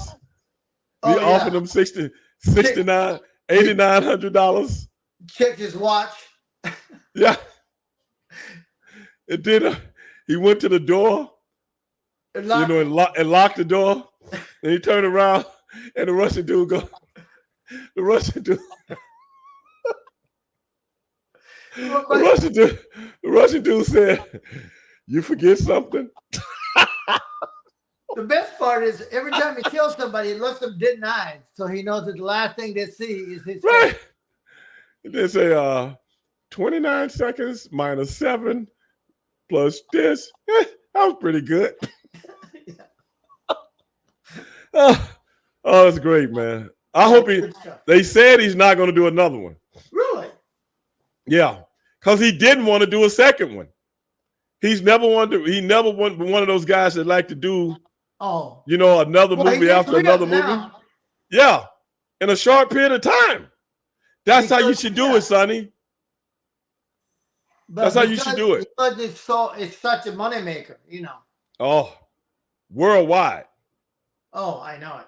He offered them $8,900. Checked his watch. Yeah. And then he went to the door, and locked the door. And he turned around, and the Russian dude the Russian dude said, "You forget something?" The best part is every time he kills somebody, he looks them dead in the eyes, so he knows that the last thing they see is his right. They say 29 seconds minus 7 plus this. That was pretty good. Oh, that's great, man. I hope they said he's not going to do another one. Really? Yeah, because he didn't want to do a second one. He never one of those guys that like to do another movie after another movie. Now. Yeah, in a short period of time. That's how you should do it, Sonny. That's how you should do it. Because it's such a moneymaker, Oh, worldwide. Oh, I know it.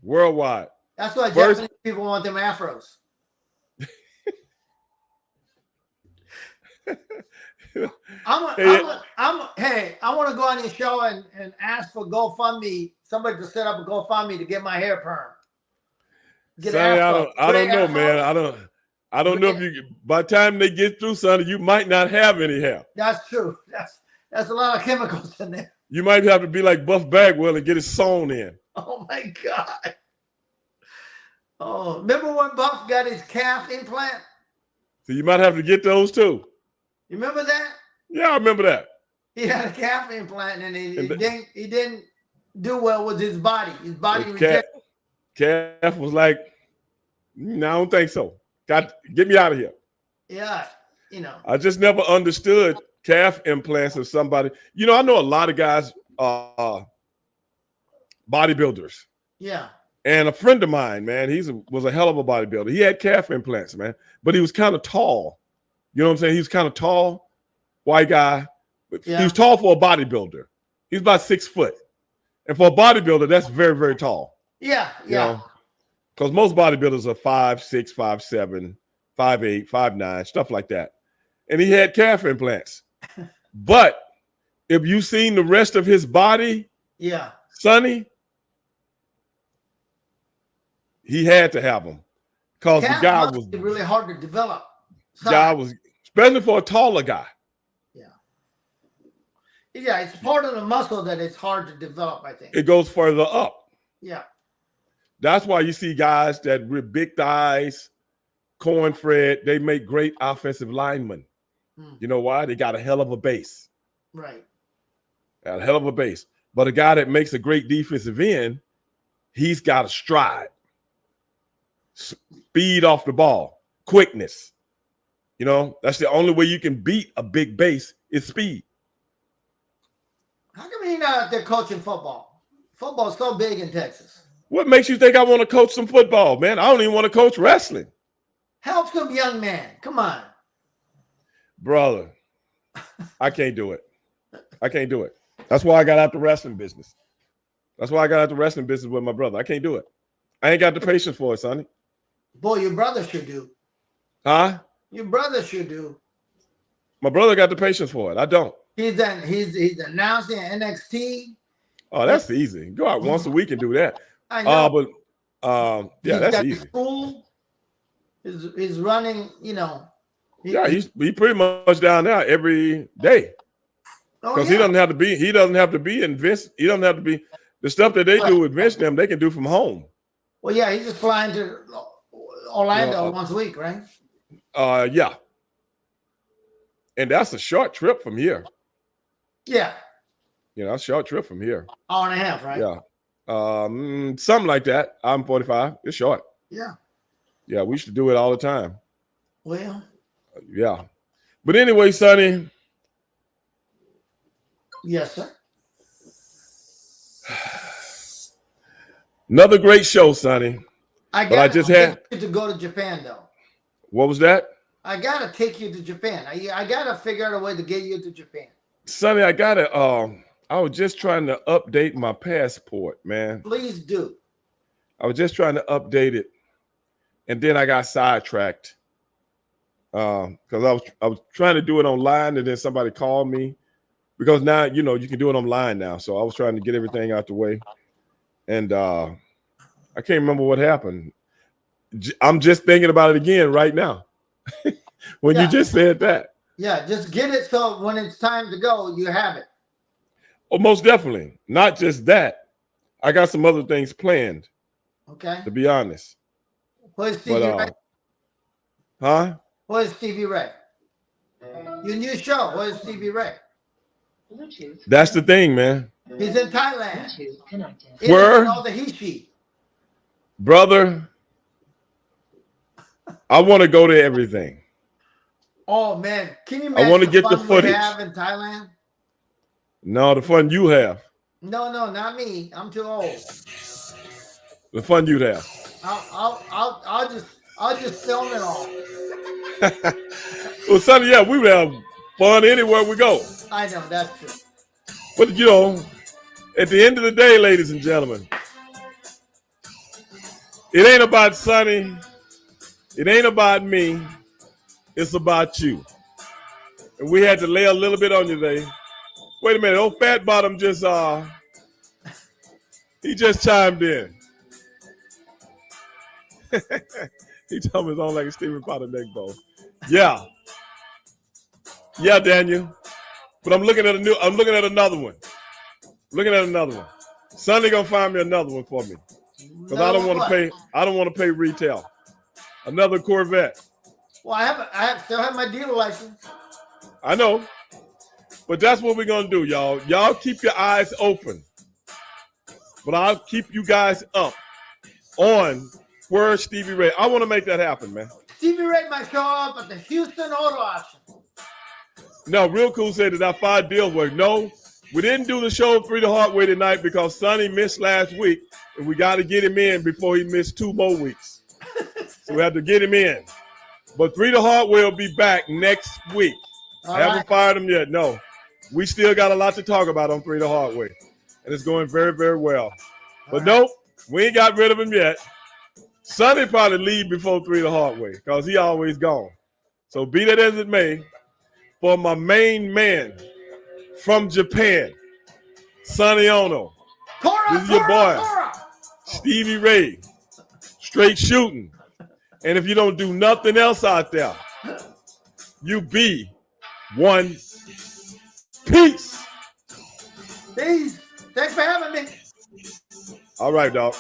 Worldwide. That's why Japanese people want them afros. I want to go on your show and ask for GoFundMe, somebody to set up a GoFundMe to get my hair perm. Sonny, I don't know, man. I don't know if you. By the time they get through, Sonny, you might not have any hair. That's true. That's a lot of chemicals in there. You might have to be like Buff Bagwell and get it sewn in. Oh my God. Oh, remember when Buff got his calf implant? So you might have to get those too. You remember that? Yeah, I remember that. He had a calf implant, and he didn't do well with his body. His body rejected. Calf was like, "No, I don't think so. Get me out of here." Yeah, I just never understood calf implants of somebody. I know a lot of guys, bodybuilders. Yeah. And a friend of mine, man, was a hell of a bodybuilder. He had calf implants, man, but he was kind of tall. You know what I'm saying? He was kind of tall, white guy. Yeah. He was tall for a bodybuilder. He's about 6 foot. And for a bodybuilder, that's very, very tall. Yeah, yeah. Because most bodybuilders are 5'6", 5'7", 5'8", 5'9", stuff like that. And he had calf implants. But if you've seen the rest of his body, yeah, Sonny, he had to have them. Because the guy was really hard to develop. Guy was, especially for a taller guy. Yeah, it's part of the muscle that it's hard to develop, I think. It goes further up. Yeah. That's why you see guys that with big thighs, cornfed, they make great offensive linemen. You know why? They got a hell of a base. Right. Got a hell of a base. But a guy that makes a great defensive end, he's got a stride. Speed off the ball. Quickness. That's the only way you can beat a big base is speed. How come he's not out there coaching football? Football's so big in Texas. What makes you think I want to coach some football, man? I don't even want to coach wrestling. Help some young man. Come on. Brother, I can't do it. I can't do it. That's why I got out the wrestling business. That's why I got out the wrestling business with my brother. I can't do it. I ain't got the patience for it, Sonny. Boy, your brother should do. Huh? Your brother should do. My brother got the patience for it. I don't. He's announcing NXT. Oh, that's easy. Go out once a week and do that. I know. But yeah, that's easy. School is running, you know. He's pretty much down there every day. Because he doesn't have to be in Vince. He doesn't have to be the stuff that they do with Vince them, they can do from home. Well, yeah, he's just flying to Orlando once a week, right? Yeah. And that's a short trip from here. Yeah. You know, a short trip from here. Hour and a half, right? Yeah. Something like that. I'm 45. It's short. Yeah. Yeah, we used to do it all the time. Well. Yeah. But anyway, Sonny. Yes, sir. Another great show, Sonny. I just had you to go to Japan, though. What was that? I gotta take you to Japan. I gotta figure out a way to get you to Japan. Sonny, I was just trying to update my passport, man. Please do. I was just trying to update it, and then I got sidetracked because I was trying to do it online, and then somebody called me because now you know you can do it online now. So I was trying to get everything out the way, and I can't remember what happened. I'm just thinking about it again right now when you just said that. Yeah, just get it so when it's time to go, you have it. Oh, most definitely. Not just that. I got some other things planned. Okay. To be honest. Where's Stevie Ray? Huh? Where's Stevie Ray? Your new show. Where's Stevie Ray? That's the thing, man. He's in Thailand. Where? All the he-she. Brother, I want to go to everything. Oh man, can you imagine I want to get the footage. We have in Thailand? No, the fun you have. No, not me. I'm too old. The fun you'd have. I'll just film it all. Well, Sonny, yeah, we would have fun anywhere we go. I know, that's true. But you know, at the end of the day, ladies and gentlemen, it ain't about Sonny. It ain't about me. It's about you. And we had to lay a little bit on you today. Wait a minute, old Fat Bottom just he just chimed in. He told me it's on like a Stephen Potter neck bowl. Yeah. Yeah, Daniel. But I'm looking at another one. Sonny gonna find me another one for me. Because I don't want to pay retail. Another Corvette. Well, I still have my dealer license. I know. But that's what we're going to do, y'all. Y'all keep your eyes open. But I'll keep you guys up on Where's Stevie Ray. I want to make that happen, man. Stevie Ray might show up at the Houston Auto Auction. No, Real Cool said that our 5 deals work. No, we didn't do the show 3 the Hard Way tonight because Sonny missed last week. And we got to get him in before he missed 2 more weeks. So we have to get him in. But 3 the Hard Way will be back next week. I haven't fired him yet. No. We still got a lot to talk about on 3 the Hard Way. And it's going very, very well. But nope, we ain't got rid of him yet. Sonny probably leave before 3 the Hard Way because he always gone. So be that as it may, for my main man from Japan, Sonny Ono. This is your boy, Stevie Ray. Straight shooting. And if you don't do nothing else out there, you be one. Peace. Peace. Thanks for having me. All right, dog.